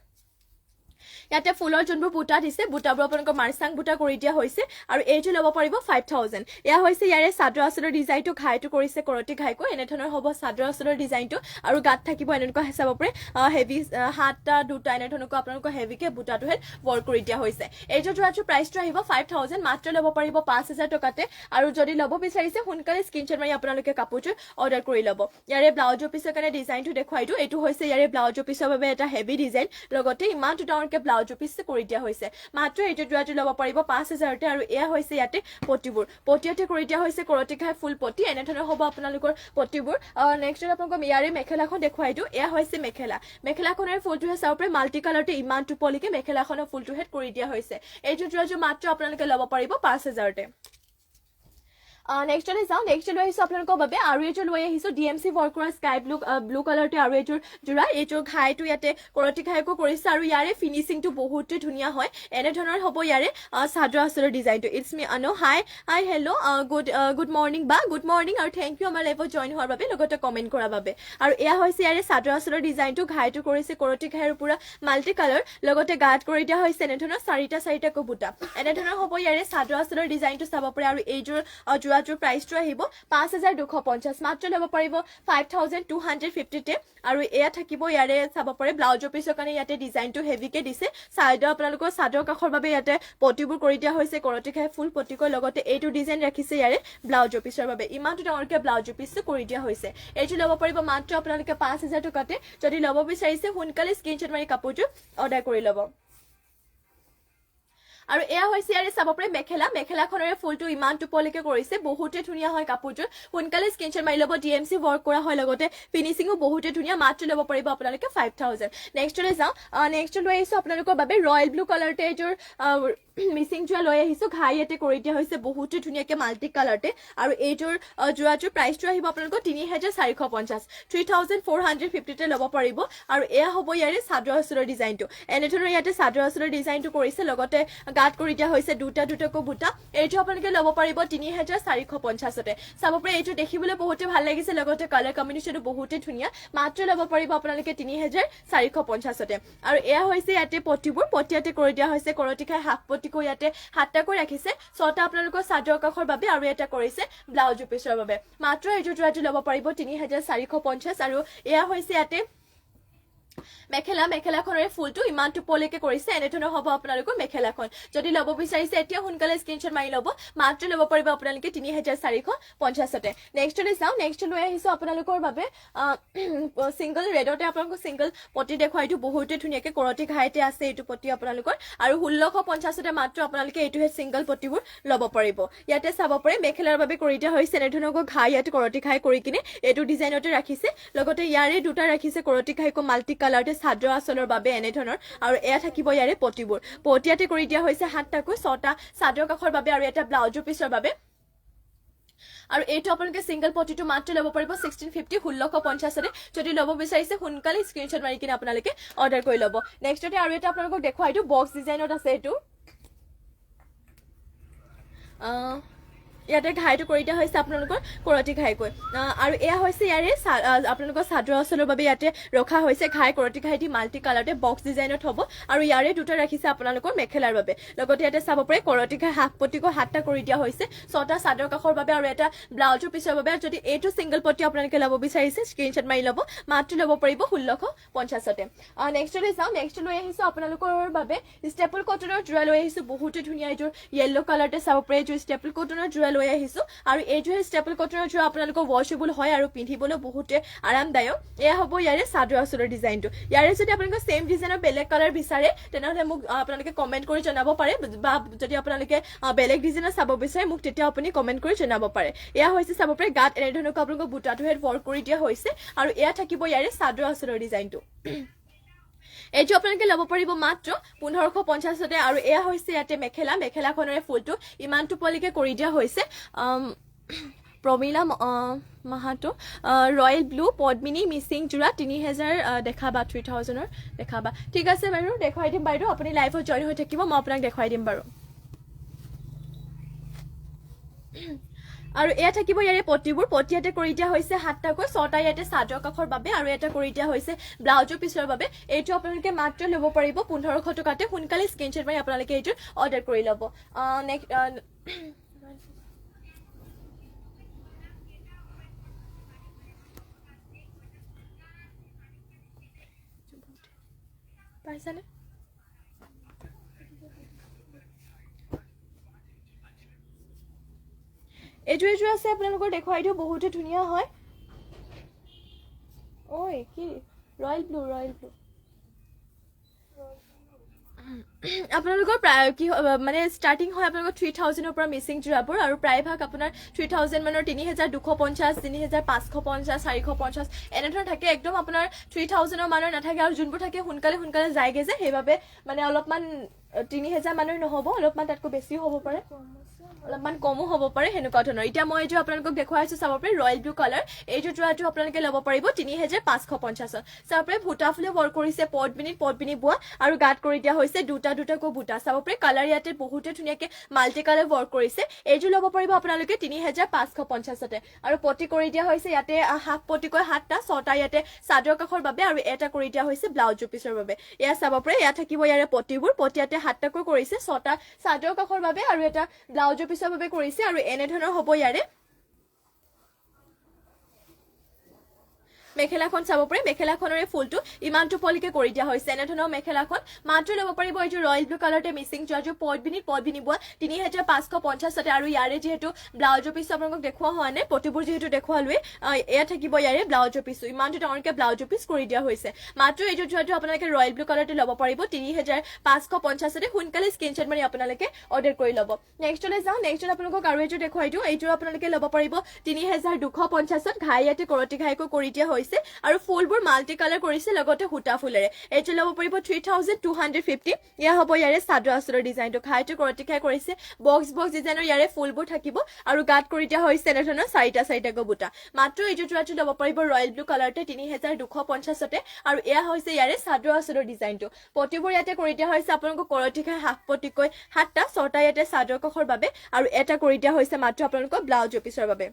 Speaker 1: ইয়াতে ফুলৰ যোনবোৰ বুটা দিছে বুটাবোৰ আপোনালোকৰ মাৰচাং বুটা কৰি দিয়া হৈছে আৰু এইটো ল'ব পাৰিব 5000 এয়া হৈছে ইয়াৰে চাদৰ আঁচলৰ ডিজাইনটো ঘাইটো কৰিছে কৰটি ঘাইকৈ এনে ধৰণৰ হ'ব চাদৰ আঁচলৰ ডিজাইনটো আৰু গাত থাকিব এনেকুৱা হিচাপ পাৰে হেভি 7টা দুটা এনে ধৰণৰ আপোনালোকৰ হেভিকে বুটাটো হেড ৱৰ্ক কৰি দিয়া হৈছে এইটো জোৰাটো প্ৰাইচটো আহিব 5000 মাত্ৰ ল'ব পাৰিব 5000 টকাতে আৰু যদি ল'ব বিচাৰিছে সোনকালে স্ক্ৰীনশ্বট মাৰি আপোনালোকে কাপোৰটো অৰ্ডাৰ কৰি ল'ব ইয়াৰে ব্লাউজ পিছৰ কাৰণে ডিজাইনটো দেখুৱাই দিওঁ এইটো হৈছে ইয়াৰে ব্লাউজ পিছৰ বাবে এটা হেভি ডিজাইন লগতে ইমানটো ডাঙৰকে আপোনালোকে ব্লাউজৰ পিছ কৰি দিয়া হৈছে মাত্ৰ এইটো যোৰাটো ল'ব পাৰিব 5000তে আৰু এয়া হৈছে ইয়াতে পটিবোৰ পটিয়াতে কৰি দিয়া হৈছে কৰতি খাই ফুল পটি এনেধৰণৰ হ'ব আপোনালোকৰ পটিবোৰ নেক্সট আপোনালোকক ইয়াৰে মেখেলাখন দেখুৱাই দিওঁ এয়া হৈছে মেখেলাখনৰ ফুলটোহে চাব পাৰে মাল্টি কালাৰতে ইমান টুপলিকে মেখেলাখনৰ ফুলটো হেড কৰি দিয়া হৈছে এইটো যোৰাটো মাত্ৰ আপোনালোকে ল'ব পাৰিব 5000তে নেক্সটলৈ যাওঁ নেক্সট লৈ আহিছোঁ আপোনালোকৰ বাবে আৰু এইযোৰ লৈ আহিছোঁ DMC ৱৰ্ক কৰা স্কাই ব্লু কালাৰতে আৰু এইযোৰ যোৰা এইযোৰ ঘাইটো ইয়াতে কৰতি ঘাইকো কৰিছে আৰু ইয়াৰে ফিনিচিংটো বহুতে ধুনীয়া হয় এনেধৰণৰ হ'ব ইয়াৰে চাদৰ আচলৰ ডিজাইনটো ইটছ মি আনো হাই হেল্ল' গুড মৰ্ণিং বা গুড মৰ্ণিং আৰু থেংক ইউ আমাৰ লাইভত জইন হোৱাৰ বাবে লগতে কমেণ্ট কৰাৰ বাবে আৰু এয়া হৈছে ইয়াৰে চাদৰ আচলৰ ডিজাইনটো ঘাইটো কৰিছে কৰতি ঘাইৰ পুৰা মাল্টি কালাৰ লগতে গাত কৰি দিয়া হৈছে এনেধৰণৰ চাৰিটা বুটা এনেধৰণৰ হ'ব ইয়াৰে চাদৰ আচলৰ ডিজাইনটো চাব পাৰে আৰু এইযোৰ যোৰাটোৰ প্ৰাইচটো আহিব 5250 মাত্ৰ ল'ব পাৰিব 5250তে আৰু এয়া থাকিব ইয়াৰে চাব পাৰে ব্লাউজৰ পিছৰ কাৰণে ইয়াতে ডিজাইনটো হেভিকে দিছে চাইডৰ আপোনালোকৰ চাদৰ কাষৰ বাবে ইয়াতে পটিবোৰ কৰি দিয়া হৈছে কৰতি খাই ফুল পটিকৰ লগতে এইটো ডিজাইন ৰাখিছে ইয়াৰে ব্লাউজৰ পিছৰ বাবে ইমানটো ডাঙৰকে ব্লাউজৰ পিছটো কৰি দিয়া হৈছে এইটো ল'ব পাৰিব মাত্ৰ আপোনালোকে 5000 টকাতে যদি ল'ব বিচাৰিছে সোনকালে স্ক্ৰীনশ্বট মাৰি কাপোৰটো অৰ্ডাৰ কৰি ল'ব আৰু এয়া হৈছে ইয়াৰে চাব পাৰে মেখেলাখনৰে ফুলটো ইমান টুপলিকে কৰিছে বহুতে ধুনীয়া হয় কাপোৰযোৰ সোনকালে স্ক্ৰীনশ্বট মাৰি ল'ব DMC ৱৰ্ক কৰা হয় লগতে ফিনিচিঙো বহুতে ধুনীয়া মাত্ৰ ল'ব পাৰিব আপোনালোকে 5000 নেক্সটলৈ যাওঁ নেক্সট লৈ আহিছোঁ আপোনালোকৰ বাবে ৰয়েল ব্লু কালাৰতে এইযোৰ মিচিং যোৰা লৈ আহিছোঁ ঘাই ইয়াতে কৰি দিয়া হৈছে বহুতে ধুনীয়াকে মাল্টি কালাৰতে আৰু এইযোৰ যোৰাটোৰ প্ৰাইচটো আহিব আপোনালোকৰ 3450 3450তে ল'ব পাৰিব আৰু এয়া হ'ব ইয়াৰে চাদৰ আচলৰ ডিজাইনটো এনেধৰণৰ ইয়াতে চাদৰ আচলৰ ডিজাইনটো কৰিছে লগতে গাত কৰি দিয়া হৈছে দুটাকৈ বুটা এইটো আপোনালোকে ল'ব পাৰিব 3450তে চাব পাৰে এইটো দেখিবলৈ বহুতে ভাল লাগিছে লগতে কালাৰ কম্বিনেশ্যনটো বহুতে ধুনীয়া মাত্ৰ ল'ব পাৰিব আপোনালোকে 3450তে আৰু এয়া হৈছে ইয়াতে পটিবোৰ পটিয়াতে কৰি দিয়া হৈছে কৰতি খাই হাফ পটিকো ইয়াতে 7টাকৈ ৰাখিছে 6টা আপোনালোকৰ চাদৰ কাষৰ বাবে আৰু এটা কৰিছে ব্লাউজৰ পিছৰ বাবে মাত্ৰ এইটো যোৰাটো ল'ব পাৰিব 3450 আৰু এয়া হৈছে ইয়াতে মেখেলাখনৰে ফুলটো ইমান টুপলিকে কৰিছে এনেধৰণৰ হ'ব আপোনালোকৰ মেখেলাখন যদি ল'ব বিচাৰিছে এতিয়া সোনকালে স্ক্ৰীনশ্বট মাৰি ল'ব মাত্ৰ ল'ব পাৰিব আপোনালোকে 3450তে নেক্সটলৈ যাওঁ নেক্সট লৈ আহিছোঁ আপোনালোকৰ বাবে সিংগল ৰেডতে আপোনালোকক সিংগল পটি দেখুৱাই দিওঁ বহুতে ধুনীয়াকে কৰতি ঘাইতে আছে এইটো পটি আপোনালোকৰ আৰু 1650তে মাত্ৰ আপোনালোকে এইটোহে সিংগল পটিবোৰ ল'ব পাৰিব ইয়াতে চাব পাৰে মেখেলাৰ বাবে কৰি দিয়া হৈছে এনেধৰণৰ ঘাই ইয়াতে কৰতি ঘাই কৰি কিনে এইটো ডিজাইনতে ৰাখিছে লগতে ইয়াৰে দুটা ৰাখিছে কৰতি ঘাইকো মাল্টি কালাৰতে চাদৰ আচলৰ বাবে এনেধৰণৰ আৰু এয়া থাকিব ইয়াৰে পটিবোৰ পটিয়াতে কৰি দিয়া হৈছে 7টাকৈ 6টা চাদৰ কাষৰ বাবে আৰু এটা ব্লাউজৰ পিছৰ বাবে আৰু এইটো আপোনালোকে সিংগল পটিটো মাত্ৰ ল'ব পাৰিব 1650 1650তে যদি ল'ব বিচাৰিছে সোনকালে স্ক্ৰীনশ্বট মাৰি কিনে আপোনালোকে অৰ্ডাৰ কৰি ল'ব নেক্সটতে আৰু এটা আপোনালোকক দেখুৱাই দিওঁ বক্স ডিজাইনত আছে এইটো ইয়াতে ঘাইটো কৰি দিয়া হৈছে আপোনালোকৰ কৰতি ঘাইকৈ আৰু এয়া হৈছে ইয়াৰে আপোনালোকৰ চাদৰ আচলৰ বাবে ইয়াতে ৰখা হৈছে ঘাই কৰতি ঘাই দি মাল্টি কালাৰতে বক্স ডিজাইনত হ'ব আৰু ইয়াৰে দুটা ৰাখিছে আপোনালোকৰ মেখেলাৰ বাবে লগতে ইয়াতে চাব পাৰে কৰতি ঘাই হাফ পটিকো 7টা কৰি দিয়া হৈছে 6টা চাদৰ কাষৰ বাবে আৰু এটা ব্লাউজৰ পিছৰ বাবে যদি এইটো সিংগল পটি আপোনালোকে ল'ব বিচাৰিছে স্ক্ৰীনশ্বট মাৰি ল'ব মাত্ৰ ল'ব পাৰিব 1650তে নেক্সটলৈ যাওঁ নেক্সট লৈ আহিছোঁ আপোনালোকৰ বাবে ষ্টেপল কটনৰ যোৰা লৈ আহিছোঁ বহুতে ধুনীয়া এইযোৰ য়েল্লো কালাৰতে চাব পাৰে এইযোৰ ষ্টেপল কটনৰ যোৰা লৈ আহিছোঁ আৰু এইযোৰ ষ্টেপল কটনৰ যোৰা আপোনালোকৰ ৱাশেবল হয় আৰু পিন্ধিবলৈ বহুতে আৰামদায়ক এয়া হ'ব ইয়াৰে চাদৰ আচলৰ ডিজাইনটো ইয়াৰে যদি আপোনালোকে সেম ডিজাইনৰ বেলেগ কালাৰ বিচাৰে তেনেহ'লে মোক আপোনালোকে কমেণ্ট কৰি জনাব পাৰে বা যদি আপোনালোকে বেলেগ ডিজাইনৰ চাব বিচাৰে মোক তেতিয়া আপুনি কমেণ্ট কৰি জনাব পাৰে এয়া হৈছে চাব পাৰে গাত এনেধৰণৰ আপোনালোকৰ বুটাটোহে ৱৰ্ক কৰি দিয়া হৈছে আৰু এয়া থাকিব ইয়াৰে চাদৰ আচলৰ ডিজাইনটো এইটো আপোনালোকে ল'ব পাৰিব মাত্ৰ 1550তে আৰু এয়া হৈছে ইয়াতে মেখেলাখনৰে ফুলটো ইমান টুপলিকে কৰি দিয়া হৈছে প্ৰমিলা মাহাতো ৰয়েল ব্লু পদ্মিনী মিচিং যোৰা 3000 দেখাবা 3000ৰ দেখাবা ঠিক আছে বাৰু দেখুৱাই দিম বাইদেউ আপুনি লাইভত জইন হৈ থাকিব মই আপোনাক দেখুৱাই দিম বাৰু আৰু এয়া থাকিব ইয়াৰে পটিবোৰ পটিয়াতে কৰি দিয়া হৈছে 7টাকৈ 6টা ইয়াতে চাদৰ কাষৰ বাবে আৰু এটা কৰি দিয়া হৈছে ব্লাউজৰ পিছৰ বাবে এইটো আপোনালোকে মাত্ৰ ল'ব পাৰিব 1500 টকাতে সোনকালে স্ক্ৰীনশ্বট মাৰি আপোনালোকে এইটো অৰ্ডাৰ কৰি ল'ব পাইছানে এইযোৰ আছে আপোনালোকৰ দেখুৱাই দিওঁ বহুতে ধুনীয়া হয় ঐ কি ৰয়েল ব্লু আপোনালোকৰ প্ৰায় কি মানে ষ্টাৰ্টিং হয় আপোনালোকৰ 3000ৰ পৰা মিচিং যোৰাবোৰ আৰু প্ৰায়ভাগ আপোনাৰ 3000 মানৰ 3250 3550 450 এনেধৰণৰ থাকে একদম আপোনাৰ 3000ৰ মানৰ নাথাকে আৰু যোনবোৰ থাকে সোনকালে সোনকালে যায়গে যে সেইবাবে মানে অলপমান 3000 মানৰ নহ'ব অলপমান তাতকৈ বেছিও হ'ব পাৰে অলপমান কমো হ'ব পাৰে সেনেকুৱা ধৰণৰ এতিয়া মই এইটো আপোনালোকক দেখুৱাই আছো চাব পাৰে ৰয়েল ব্লু কালাৰ এইটো যোৰাটো আপোনালোকে ল'ব পাৰিব 3550 চাব পাৰে ভুটা ফুলে ৱৰ্ক কৰিছে পদ্মিনী বোৱা আৰু গাত কৰি দিয়া হৈছে দুটাকৈ বুটা চাব পাৰে কালাৰ ইয়াতে বহুতে ধুনীয়াকে মাল্টি কালাৰ ৱৰ্ক কৰিছে এইটো ল'ব পাৰিব আপোনালোকে 3550তে আৰু পটি কৰি দিয়া হৈছে ইয়াতে হাফ পটিকৈ 7টা 6টা ইয়াতে চাদৰ কাষৰ বাবে আৰু এটা কৰি দিয়া হৈছে ব্লাউজ পিছৰ বাবে এয়া চাব পাৰে ইয়াত থাকিব ইয়াৰে পটিবোৰ পটিয়াতে 7টাকৈ কৰিছে 6টা চাদৰ কাষৰ বাবে আৰু এটা ব্লাউজ পিছৰ বাবে কৰিছে আৰু এনে ধৰণৰ হ'ব ইয়াৰে মেখেলাখন চাব পাৰে মেখেলাখনৰে ফুলটো ইমানটো পলিকে কৰি দিয়া হৈছে এনে ধৰণৰ মেখেলাখন মাত্ৰ ল'ব পাৰিব এইটো ৰয়েল ব্লু কালাৰতে মিচিং যোৰাটো পদ্মিনী বোৱা 3550তে আৰু ইয়াৰে যিহেতু ব্লাউজৰ পিছ আপোনালোকক দেখুওৱা হোৱা নাই পটিবোৰ যিহেতু দেখুৱালোৱে এয়া থাকিব ইয়াৰে ব্লাউজৰ পিছো ইমানটো ডাঙৰকে ব্লাউজৰ পিছ কৰি দিয়া হৈছে মাত্ৰ এইটো যোৰাটো আপোনালোকে ৰয়েল ব্লু কালাৰতে ল'ব পাৰিব 3550তে সোনকালে স্ক্ৰীনশ্বট মাৰি আপোনালোকে অৰ্ডাৰ কৰি ল'ব নেক্সটলৈ যাওঁ নেক্সটত আপোনালোকক আৰু এইটো দেখুৱাই দিওঁ এইটো আপোনালোকে ল'ব পাৰিব 3250ত ঘাই ইয়াতে কৰতি ঘাইকৈ কৰি দিয়া হৈছে আৰু ফুলবোৰ মাল্টি কালাৰ কৰিছে লগতে হুটা ফুলেৰে এইটো ল'ব পাৰিব 3250 ইয়া হ'ব ইয়াৰে চাদৰ আঁচলৰ ডিজাইনটো ঘাইটো কৰতি ঘাই কৰিছে বক্স ডিজাইনৰ ইয়াৰে ফুলবোৰ থাকিব আৰু গাত কৰি দিয়া হৈছে এনেধৰণৰ 4টা বুটা মাত্ৰ এইটো যোৰাটো ল'ব পাৰিব ৰয়েল ব্লু কালাৰতে 3250তে আৰু এয়া হৈছে ইয়াৰে চাদৰ আঁচলৰ ডিজাইনটো পটিবোৰ ইয়াতে কৰি দিয়া হৈছে আপোনালোকক কৰতি ঘাই হাফ পটিকৈ 7টা 6টা ইয়াতে চাদৰ কাষৰ বাবে আৰু এটা কৰি দিয়া হৈছে মাত্ৰ আপোনালোকক ব্লাউজ পিছৰ বাবে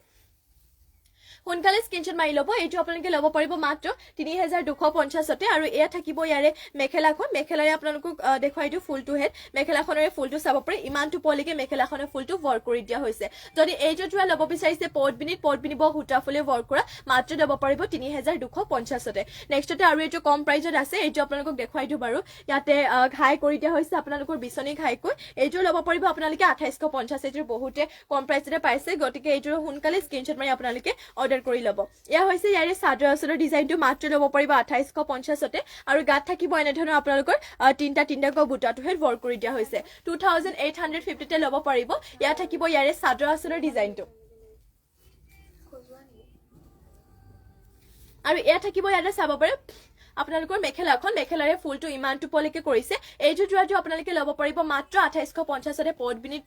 Speaker 1: সোনকালে স্ক্ৰীনশ্বট মাৰি ল'ব এইটো আপোনালোকে ল'ব পাৰিব মাত্ৰ 3250তে আৰু এয়া থাকিব ইয়াৰে মেখেলাৰে আপোনালোকক দেখুৱাই দিওঁ ফুলটো হেড মেখেলাখনৰে ফুলটো চাব পাৰে ইমানটো পলিকে মেখেলাখনৰ ফুলটো ৱৰ্ক কৰি দিয়া হৈছে যদি এইটো যোৰা ল'ব বিচাৰিছে পদ্মিনী ব হুটা ফুলে ৱৰ্ক কৰা মাত্ৰ ল'ব পাৰিব 3250তে নেক্সটতে আৰু এইটো কম প্ৰাইজত আছে এইটো আপোনালোকক দেখুৱাই দিওঁ বাৰু ইয়াতে ঘাই কৰি দিয়া হৈছে আপোনালোকৰ বিচনী ঘাইকৈ এইটো ল'ব পাৰিব আপোনালোকে 2850 এইটো বহুতে কম প্ৰাইজতে পাইছে গতিকে এইটো সোনকালে স্ক্ৰীনশ্বট মাৰি আপোনালোকে অৰ্ডাৰ কৰি ল'ব এয়া হৈছে ইয়াৰে চাদৰ আঁচলৰ ডিজাইনটো মাত্ৰ ল'ব পাৰিব 2850তে আৰু গাত থাকিব এনেধৰণৰ আপোনালোকৰ তিনটাকৈ বুটাটোহে ৱৰ্ক কৰি দিয়া হৈছে 2850তে ল'ব পাৰিব ইয়াত থাকিব ইয়াৰে চাদৰ আঁচলৰ ডিজাইনটো আৰু এয়া থাকিব ইয়াতে চাব পাৰে আপোনালোকৰ মেখেলাৰে ফুলটো ইমানটো পলিকে কৰিছে এইটো যোৰাটো আপোনালোকে ল'ব পাৰিব মাত্ৰ 2850তে পদ্মিনী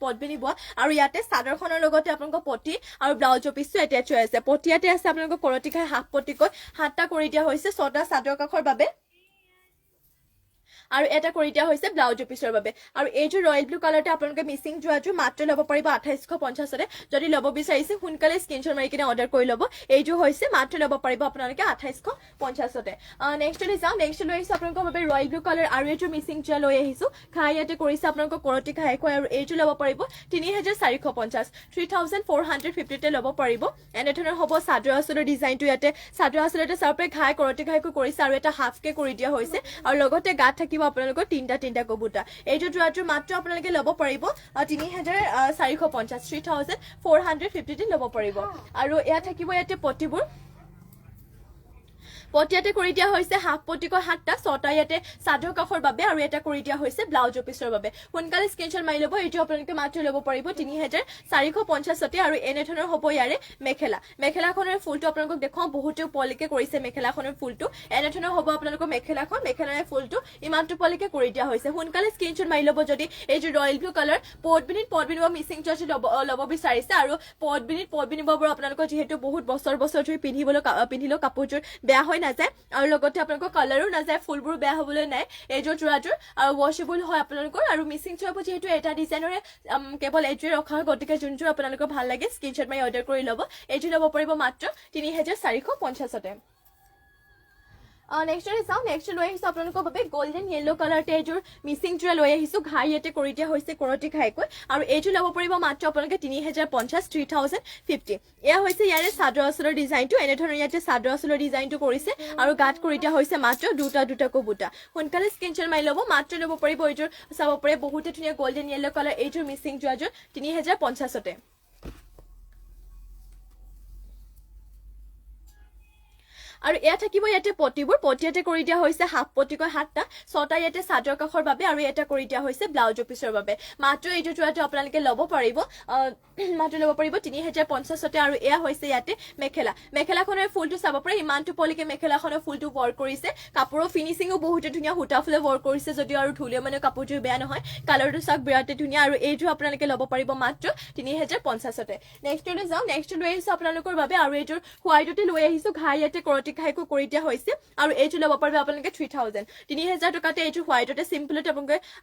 Speaker 1: বোৱা আৰু ইয়াতে চাদৰখনৰ লগতে আপোনালোকৰ পটি আৰু ব্লাউজৰ পিছটো এটেচ হৈ আছে পটিয়াতে আছে আপোনালোকৰ কৰতি ঘাই হাফ পটিকৈ 7টা কৰি দিয়া হৈছে 6টা চাদৰ কাষৰ বাবে আৰু এটা কৰি দিয়া হৈছে ব্লাউজ পিছৰ বাবে আৰু এইটো ৰয়েল ব্লু কালাৰতে আপোনালোকে মিচিং যোৰাটো মাত্ৰ ল'ব পাৰিব 2850তে যদি ল'ব বিচাৰিছে সোনকালে স্ক্ৰীনশ্বট মাৰি কিনে অৰ্ডাৰ কৰি ল'ব এইটো হৈছে মাত্ৰ ল'ব পাৰিব আপোনালোকে 2850তে নেক্সটলৈ যাওঁ নেক্সট লৈ আহিছো আপোনালোকৰ বাবে ৰয়েল ব্লু কালাৰ আৰু এইটো মিচিং যোৰা লৈ আহিছো ঘাই ইয়াতে কৰিছে আপোনালোকৰ কৰতি ঘাইকৈ আৰু এইটো ল'ব পাৰিব 3450 3450তে ল'ব পাৰিব এনেধৰণৰ হ'ব চাদৰ আঁচলৰ ডিজাইনটো ইয়াতে চাদৰ আঁচলতে চাব পাৰে ঘাই কৰতি ঘাইকৈ কৰিছে আৰু এটা হাফকে কৰি দিয়া হৈছে আৰু লগতে গাত থাকিব আপোনালোকৰ তিনটাকৈ বুটা এইটো যোৰাটো মাত্ৰ আপোনালোকে ল'ব পাৰিব 3450 ল'ব পাৰিব আৰু এয়া থাকিব ইয়াতে পটিবোৰ পটিয়াতে কৰি দিয়া হৈছে হাফ পটিকৈ 7টা 6টা ইয়াতে চাদৰ কাষৰ বাবে আৰু এটা কৰি দিয়া হৈছে ব্লাউজ পিছৰ বাবে সোনকালে স্ক্ৰীনশ্বট মাৰি ল'ব এইটো আপোনালোকে মাত্ৰ ল'ব পাৰিব 3450তে আৰু এনেধৰণৰ হ'ব ইয়াৰে মেখেলাখনৰ ফুলটো আপোনালোকক দেখুৱাও বহুতে পলিকে কৰিছে মেখেলাখনৰ ফুলটো এনেধৰণৰ হ'ব আপোনালোকৰ মেখেলাৰে ফুলটো ইমানটো পলিকে কৰি দিয়া হৈছে সোনকালে স্ক্ৰীনশ্বট মাৰি ল'ব যদি এইটো ৰয়েল ব্লু কালাৰ পদ্মিনী বা মিচিং যোৰাটো ল'ব বিচাৰিছে আৰু পদ্মিনী বোৰ আপোনালোকৰ যিহেতু বহুত বছৰ ধৰি পিন্ধিলেও কাপোৰযোৰ বেয়া হৈ নাযায় আৰু লগতে আপোনালোকৰ কালাৰো নাযায় ফুলবোৰ বেয়া হ'বলৈ নাই এইযোৰ যোৰাটোৰ আৰু ৱাশেবল হয় আপোনালোকৰ আৰু মিচিং যোৰাবোৰ যিহেতু এটা ডিজাইনৰে কেৱল এইযোৰে ৰখা হয় গতিকে যোনযোৰ আপোনালোকৰ ভাল লাগে স্ক্ৰীনশ্বট মাৰি অৰ্ডাৰ কৰি ল'ব এইযোৰ ল'ব পাৰিব মাত্ৰ 3450তে নেক্সটলৈ চাওঁ নেক্সট লৈ আহিছো আপোনালোকৰ বাবে গোল্ডেন য়েল্লো কালাৰতে এইযোৰ মিচিং যোৰা লৈ আহিছো ঘাই ইয়াতে কৰি দিয়া হৈছে কৰতি ঘাইকৈ আৰু এইযোৰ ল'ব পাৰিব মাত্ৰ আপোনালোকে 3050 এয়া হৈছে ইয়াৰে চাদৰ আঁচলৰ ডিজাইনটো এনেধৰণৰ ইয়াতে চাদৰ আঁচলৰ ডিজাইনটো কৰিছে আৰু গাত কৰি দিয়া হৈছে মাত্ৰ দুটাকৈ বুটা সোনকালে স্ক্ৰীনশ্বট মাৰি ল'ব মাত্ৰ ল'ব পাৰিব এইযোৰ চাব পাৰে বহুতে ধুনীয়া গোল্ডেন য়েল্লো কালাৰ এইযোৰ মিচিং যোৰাযোৰ 3050তে আৰু এয়া থাকিব ইয়াতে পটিবোৰ পটিয়াতে কৰি দিয়া হৈছে হাফ পটিকৈ 7টা 6টা ইয়াতে চাদৰ কাষৰ বাবে আৰু এটা কৰি দিয়া হৈছে ব্লাউজ পিছৰ বাবে মাত্ৰ এইটো যোৱাটো আপোনালোকে ল'ব পাৰিব মাত্ৰ ল'ব পাৰিব 3050তে আৰু এয়া হৈছে ইয়াতে মেখেলাখনৰ ফুলটো চাব পাৰে ইমানটো পলিকে মেখেলাখনৰ ফুলটো ৱৰ্ক কৰিছে কাপোৰৰ ফিনিচিংও বহুতে ধুনীয়া হুটা ফুলে ৱৰ্ক কৰিছে যদিও আৰু ধুলে মানে কাপোৰটো বেয়া নহয় কালাৰটো চাক বিৰাটে ধুনীয়া আৰু এইটো আপোনালোকে ল'ব পাৰিব মাত্ৰ 3050তে নেক্সটলৈ যাওঁ নেক্সট লৈ আহিছো আপোনালোকৰ বাবে আৰু এইটোৰ হোৱাইটতে লৈ আহিছো ঘাই ইয়াতে কৰটি ঘাইকো কৰি দিয়া হৈছে আৰু এইটো ল'ব পাৰিব আপোনালোকে 3000 3000 টকাতে এইটো হোৱাইটতে সিম্পলতে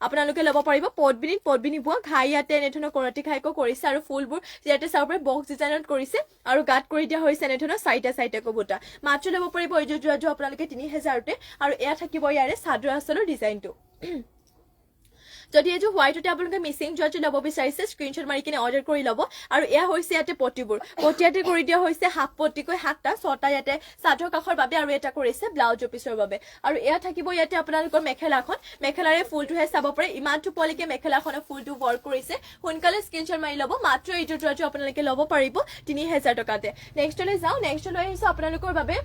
Speaker 1: আপোনালোকে ল'ব পাৰিব পটবিনি বোৱা ঘাই ইয়াতে এনেধৰণৰ কৰটি ঘাইকো কৰিছে আৰু ফুলবোৰ ইয়াতে চাব পাৰে বক্স ডিজাইনত কৰিছে আৰু গাত কৰি দিয়া হৈছে এনেধৰণৰ চাইটা কবুটা মাত্ৰ ল'ব পাৰিব এইটো যোৱাটো আপোনালোকে 3000তে আৰু এয়া থাকিব ইয়াৰে চাদৰ আঁচলৰ ডিজাইনটো যদি এইটো হোৱাইটতে আপোনালোকে মিচিং যোৱাটো ল'ব বিচাৰিছে স্ক্ৰীনশ্বট মাৰি কিনে অৰ্ডাৰ কৰি ল'ব আৰু এয়া হৈছে ইয়াতে পটিয়াতে কৰি দিয়া হৈছে হাফ পটিকৈ 7টা 6টা ইয়াতে চাদৰ কাষৰ বাবে আৰু এটা কৰিছে ব্লাউজ পিছৰ বাবে আৰু এয়া থাকিব ইয়াতে আপোনালোকৰ মেখেলাৰে ফুলটোহে চাব পাৰে ইমানটো পলিকে মেখেলাখনৰ ফুলটো ৱৰ্ক কৰিছে সোনকালে স্ক্ৰীনশ্বট মাৰি ল'ব মাত্ৰ এইটো যোৱাটো আপোনালোকে ল'ব পাৰিব 3000 টকাতে নেক্সটলৈ যাওঁ নেক্সট লৈ আহিছো আপোনালোকৰ বাবে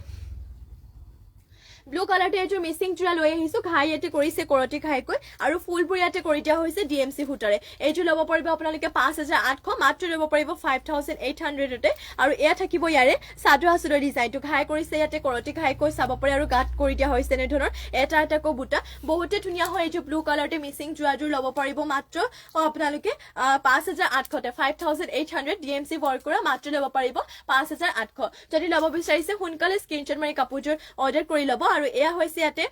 Speaker 1: ব্লু কালাৰতে এইটো মিচিং চূড়া লৈ আহিছো ঘাই ইয়াতে কৰিছে কৰটি ঘাইকৈ আৰু ফুলবোৰ ইয়াতে কৰি দিয়া হৈছে ডিএমচি ফুটাৰে এইটো ল'ব পাৰিব আপোনালোকে 5800 মাত্ৰ ল'ব পাৰিব 5800তে আৰু এয়া থাকিব ইয়াৰে চাদৰ আঁচলৰ ডিজাইনটো ঘাই কৰিছে ইয়াতে কৰটি ঘাইকৈ চাব পাৰে আৰু গাত কৰি দিয়া হৈছে এনে ধৰণৰ এটা কবুটা বহুতে ধুনীয়া হয় এইটো ব্লু কালাৰতে মিচিং চূড়াযোৰ ল'ব পাৰিব মাত্ৰ আপোনালোকে 5800তে 5800 ডিএমচি ৱৰ্ক কৰা মাত্ৰ ল'ব পাৰিব 5800 যদি ল'ব বিচাৰিছে সোনকালে স্ক্ৰীনশ্বট মাৰি কাপোৰযোৰ অৰ্ডাৰ কৰি ল'ব আৰু এয়া হৈছে ইয়াতে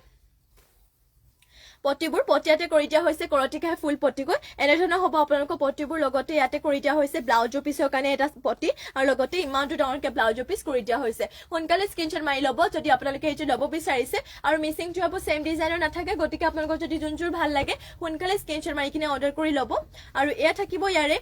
Speaker 1: পটিবোৰ পটিয়াতে কৰি দিয়া হৈছে কৰটি ঘাই ফুল পটিকৈ এনেধৰণৰ হ'ব আপোনালোকৰ পটিবোৰ লগতে ইয়াতে কৰি দিয়া হৈছে ব্লাউজৰ পিছৰ কাৰণে এটা পটি আৰু লগতে ইমানটো ডাঙৰকে ব্লাউজৰ পিছ কৰি দিয়া হৈছে সোনকালে স্ক্ৰীনশ্বট মাৰি ল'ব যদি আপোনালোকে এইটো ল'ব বিচাৰিছে আৰু মিচিং যোৱাবোৰ সেম ডিজাইনৰ নাথাকে গতিকে আপোনালোকৰ যদি যোনযোৰ ভাল লাগে সোনকালে স্ক্ৰীনশ্বট মাৰি কিনে অৰ্ডাৰ কৰি ল'ব আৰু এয়া থাকিব ইয়াৰে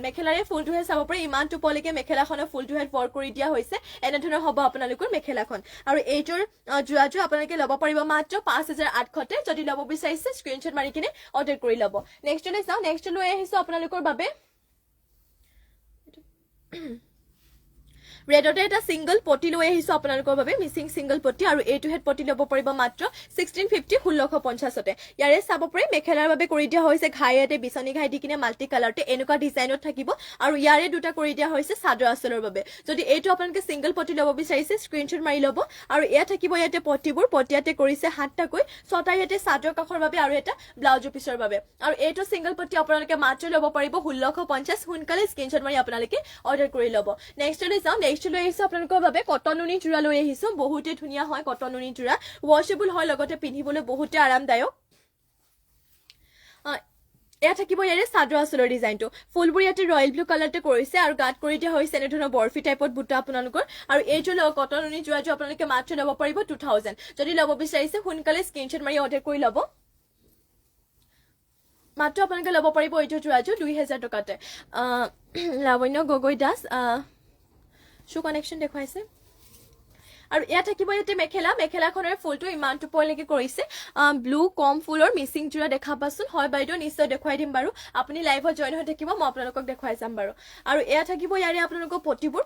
Speaker 1: মেখেলাৰে ফুলটোহে চাব পাৰে ইমানটো পলিকে মেখেলাখনৰ ফুলটোহে ৱৰ্ক কৰি দিয়া হৈছে এনেধৰণৰ হ'ব আপোনালোকৰ মেখেলাখন আৰু এইটোৰ যোৱাযোৰ আপোনালোকে ল'ব পাৰিব মাত্ৰ 5800তে যদি ল'ব বিচাৰিছে স্ক্ৰীনশ্বট মাৰি কিনে অৰ্ডাৰ কৰি ল'ব নেক্সটলৈ যাওঁ নেক্সট লৈ আহিছো আপোনালোকৰ বাবে ৰেডতে এটা সিংগল পটি লৈ আহিছো আপোনালোকৰ বাবে মিচিং সিংগল পটি আৰু এইটো হেড পটি ল'ব পাৰিব মাত্ৰ 1650 1650তে ইয়াৰে চাব পাৰে মেখেলাৰ বাবে কৰি দিয়া হৈছে ঘাইয়াতে বিচনী ঘাই দি কিনে মাল্টি কালাৰতে এনেকুৱা ডিজাইনত থাকিব আৰু ইয়াৰে দুটা কৰি দিয়া হৈছে চাদৰ আঁচলৰ বাবে যদি এইটো আপোনালোকে সিংগল পটি ল'ব বিচাৰিছে স্ক্ৰীনশ্বট মাৰি ল'ব আৰু এয়া থাকিব ইয়াতে পটিবোৰ পটিয়াতে কৰিছে 7টাকৈ 6টা ইয়াতে চাদৰ কাষৰ বাবে আৰু এটা ব্লাউজৰ পিছৰ বাবে আৰু এইটো সিংগল পটি আপোনালোকে মাত্ৰ ল'ব পাৰিব 1650 সোনকালে স্ক্ৰীনশ্বট মাৰি আপোনালোকে অৰ্ডাৰ কৰি ল'ব নেক্সটলৈ যাওঁ নেক্সট লৈ আহিছো আপোনালোকৰ বাবে কটন নুনি জোৰা লৈ আহিছো বহুতে ধুনীয়া হয় কটন নুনি জোৰা ৱাশেবল হয় লগতে পিন্ধিবলৈ বহুতে আৰামদায়ক এয়া থাকিব ইয়াৰে চাদৰ আঁচলৰ ডিজাইনটো ফুলবোৰ ইয়াতে ৰয়েল ব্লু কালাৰতে কৰিছে আৰু গাত কৰি দিয়া হৈছে এনেধৰণৰ বৰফি টাইপত বুটা আপোনালোকৰ আৰু এইযোৰ কটন নুনি জোৰাটো আপোনালোকে মাত্ৰ ল'ব পাৰিব 2000 যদি ল'ব বিচাৰিছে সোনকালে স্ক্ৰীনশ্বট মাৰি অৰ্ডাৰ কৰি ল'ব মাত্ৰ আপোনালোকে ল'ব পাৰিব এইটো জোৰাটো 2000 টকাতে লাৱণ্য গগৈ দাস শু কানেকশ্যন দেখুৱাইছে আৰু এয়া থাকিব ইয়াতে মেখেলাখনৰ ফুলটো ইমানটো পৰলৈকে কৰিছে ব্লু কম ফুলৰ মিচিং জোৰা দেখা পাচোন হয় বাইদেউ নিশ্চয় দেখুৱাই দিম বাৰু আপুনি লাইভত জইন হৈ থাকিব মই আপোনালোকক দেখুৱাই যাম বাৰু আৰু এয়া থাকিব ইয়াৰে আপোনালোকৰ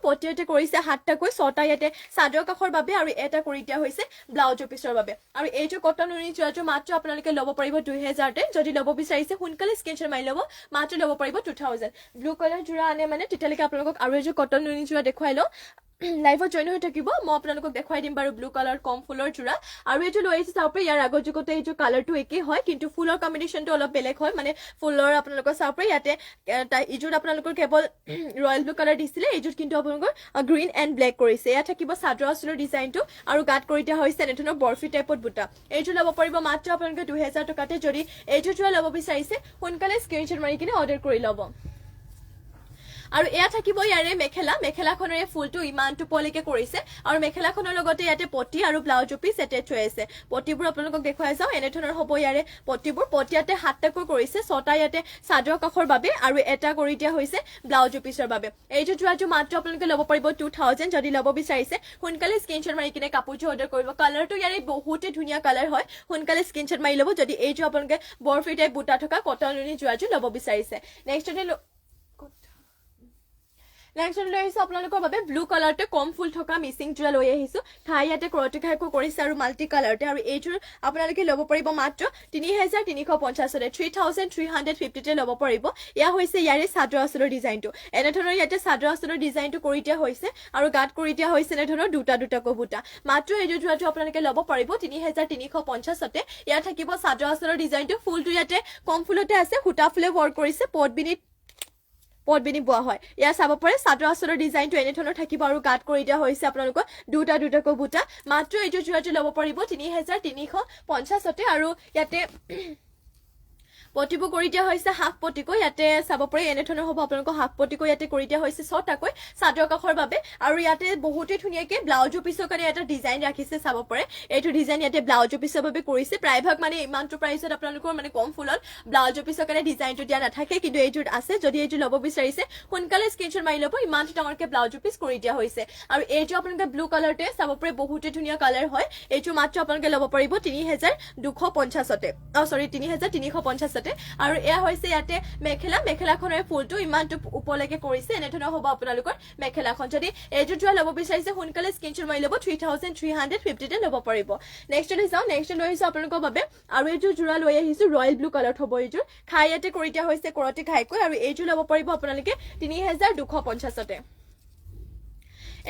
Speaker 1: পটিয়াতে কৰিছে 7টাকৈ 6টা ইয়াতে চাদৰ কাষৰ বাবে আৰু এটা কৰি দিয়া হৈছে ব্লাউজৰ পিছৰ বাবে আৰু এইটো কটন নুনি জোৰাটো মাত্ৰ আপোনালোকে ল'ব পাৰিব 2000তে যদি ল'ব বিচাৰিছে সোনকালে স্ক্ৰীনশ্বট মাৰি ল'ব মাত্ৰ ল'ব পাৰিব 2000 ব্লু কালাৰ জোৰা আনে মানে তেতিয়ালৈকে আপোনালোকক আৰু এযোৰ কটন নুনি জোৰা দেখুৱাই লওঁ লাইভত জইন হৈ থাকিব মই আপোনালোকক দেখুৱাই দিম বাৰু ব্লু কালাৰ কম ফুলৰ জোৰা আৰু এইটো লৈ আহিছে চাওক ইয়াৰ আগৰ যুগতে এইটো কালাৰটো একেই হয় কিন্তু ফুলৰ কম্বিনেশ্যনটো অলপ বেলেগ হয় মানে ফুলৰ আপোনালোকৰ চাওক ইয়াতে এইযোৰ আপোনালোকৰ কেৱল ৰয়েল ব্লু কালাৰ দিছিলে এইযোৰ কিন্তু আপোনালোকৰ গ্ৰীণ এণ্ড ব্লেক কৰিছে এয়া থাকিব চাদৰ আঁচলৰ ডিজাইনটো আৰু গাত কৰি দিয়া হৈছে এনেধৰণৰ বৰফি টাইপত বুটা এইযোৰ ল'ব পাৰিব মাত্ৰ আপোনালোকে 2000 টকাতে যদি এইযোৰ জোৰা ল'ব বিচাৰিছে সোনকালে স্ক্ৰীনশ্বট মাৰি কিনে অৰ্ডাৰ কৰি ল'ব আৰু এয়া থাকিব ইয়াৰে মেখেলাখনৰ ফুলটো ইমানটো পলিকে কৰিছে আৰু মেখেলাখনৰ লগতে ইয়াতে পটি আৰু ব্লাউজ পিচ এটেচ হৈ আছে পটিবোৰ আপোনালোকক দেখুৱাই যাওঁ এনেধৰণৰ হ'ব ইয়াৰে পটিবোৰ পটিয়াতে 7টাকৈ কৰিছে 6টা ইয়াতে চাদৰ কাষৰ বাবে আৰু এটা কৰি দিয়া হৈছে ব্লাউজ পিচৰ বাবে এইটো জোৰাটো মাত্ৰ আপোনালোকে ল'ব পাৰিব 2000 যদি ল'ব বিচাৰিছে সোনকালে স্ক্ৰীনশ্বট মাৰি কিনে কাপোৰযোৰ অৰ্ডাৰ কৰিব কালাৰটো ইয়াৰে বহুতে ধুনীয়া কালাৰ হয় সোনকালে স্ক্ৰীনশ্বট মাৰি ল'ব যদি এইযোৰ আপোনালোকে বৰফি টাইপ বুটা থকা কটন নুনি জোৰাটো ল'ব বিচাৰিছে নেক্সট লৈ আহিছো আপোনালোকৰ বাবে ব্লু কালাৰতে কম ফুল থকা মিচিং যোৰা লৈ আহিছো খাই ইয়াতে কৰতি খাইকো কৰিছে আৰু মাল্টি কালাৰতে আৰু এইযোৰ আপোনালোকে ল'ব পাৰিব মাত্ৰ 3350 3350 ল'ব পাৰিব ইয়া হৈছে ইয়াৰে চাদৰ আঁচলৰ ডিজাইনটো এনেধৰণৰ ইয়াতে চাদৰ আঁচলৰ ডিজাইনটো কৰি দিয়া হৈছে আৰু গাত কৰি দিয়া হৈছে এনেধৰণৰ দুটাকৈ বুটা মাত্ৰ এইযোৰ যোৰাটো আপোনালোকে ল'ব পাৰিব 3350 ইয়াত থাকিব চাদৰ আঁচলৰ ডিজাইনটো ফুলটো ইয়াতে কম ফুলতে আছে সূতা ফুলে ৱৰ্ক কৰিছে পটবিনি বোৱা হয় ইয়াৰ চাব পাৰে চাদৰ আঁচলৰ ডিজাইনটো এনেধৰণৰ থাকিব আৰু গাত কৰি দিয়া হৈছে আপোনালোকৰ দুটাকৈ বুটা মাত্ৰ এইযোৰ যোৰাটো ল'ব পাৰিব 3350 আৰু ইয়াতে পটিবোৰ কৰি দিয়া হৈছে হাফ পটিকৈ ইয়াতে চাব পাৰে এনেধৰণৰ হ'ব আপোনালোকৰ হাফ পটিকৈ ইয়াতে কৰি দিয়া হৈছে 6টাকৈ চাদৰ কাখৰ বাবে আৰু ইয়াতে বহুতে ধুনীয়াকৈ ব্লাউজৰ পিছৰ কাৰণে এটা ডিজাইন ৰাখিছে চাব পাৰে এইটো ডিজাইন ইয়াতে ব্লাউজৰ পিছৰ বাবে কৰিছে প্ৰায়ভাগ মানে ইমানটো প্ৰাইচত আপোনালোকৰ মানে কম ফুলত ব্লাউজৰ পিছৰ কাৰণে ডিজাইনটো দিয়া নাথাকে কিন্তু এইযোৰ আছে যদি এইযোৰ ল'ব বিচাৰিছে সোনকালে স্ক্ৰীনশ্বট মাৰি ল'ব ইমানটো ডাঙৰকৈ ব্লাউজৰ পিছ কৰি দিয়া হৈছে আৰু এইযোৰ আপোনালোকে ব্লু কালাৰতে চাব পাৰে বহুতে ধুনীয়া কালাৰ হয় এইযোৰ মাত্ৰ আপোনালোকে ল'ব পাৰিব 3250 3350 আৰু এয়া হৈছে ইয়াতে মেখেলাখনৰ ফুলটো ইমানটো ওপৰলৈকে কৰিছে এনেধৰণৰ হ'ব আপোনালোকৰ মেখেলাখন যদি এইযোৰ যোৰা ল'ব বিচাৰিছে সোনকালে স্ক্ৰীনশ্বট মাৰি ল'ব 3350 ল'ব পাৰিব নেক্সট লৈ যাওঁ নেক্সট লৈ আহিছো আপোনালোকৰ বাবে আৰু এইযোৰ যোৰা লৈ আহিছো ৰয়েল ব্লু কালাৰত হ'ব এইযোৰ খাই ইয়াতে কৰি দিয়া হৈছে কৰতি খাইকৈ আৰু এইযোৰ ল'ব পাৰিব আপোনালোকে 3250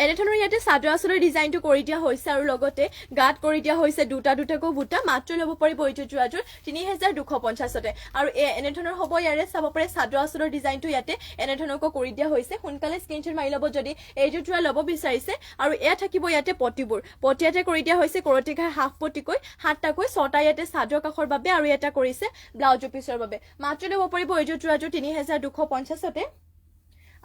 Speaker 1: এনেধৰণৰ ইয়াতে চাদৰ আঁচলৰ ডিজাইনটো কৰি দিয়া হৈছে আৰু লগতে গাত কৰি দিয়া হৈছে দুটাকৈ বুটা মাত্ৰ ল'ব পাৰিব এইযোৰ যোৰাযোৰ 3250 আৰু এনেধৰণৰ হ'ব ইয়াৰে চাব পাৰে চাদৰ আঁচলৰ ডিজাইনটো ইয়াতে এনেধৰণৰকৈ কৰি দিয়া হৈছে সোনকালে স্ক্ৰীনশ্বট মাৰি ল'ব যদি এইযোৰ যোৰা ল'ব বিচাৰিছে আৰু এয়া থাকিব ইয়াতে পটিয়াতে কৰি দিয়া হৈছে কৰতি খাই হাফ পটিকৈ 7টাকৈ 6টা ইয়াতে চাদৰ কাখৰ বাবে আৰু এটা কৰিছে ব্লাউজৰ পিছৰ বাবে মাত্ৰ ল'ব পাৰিব এইযোৰ যোৰাযোৰ 3250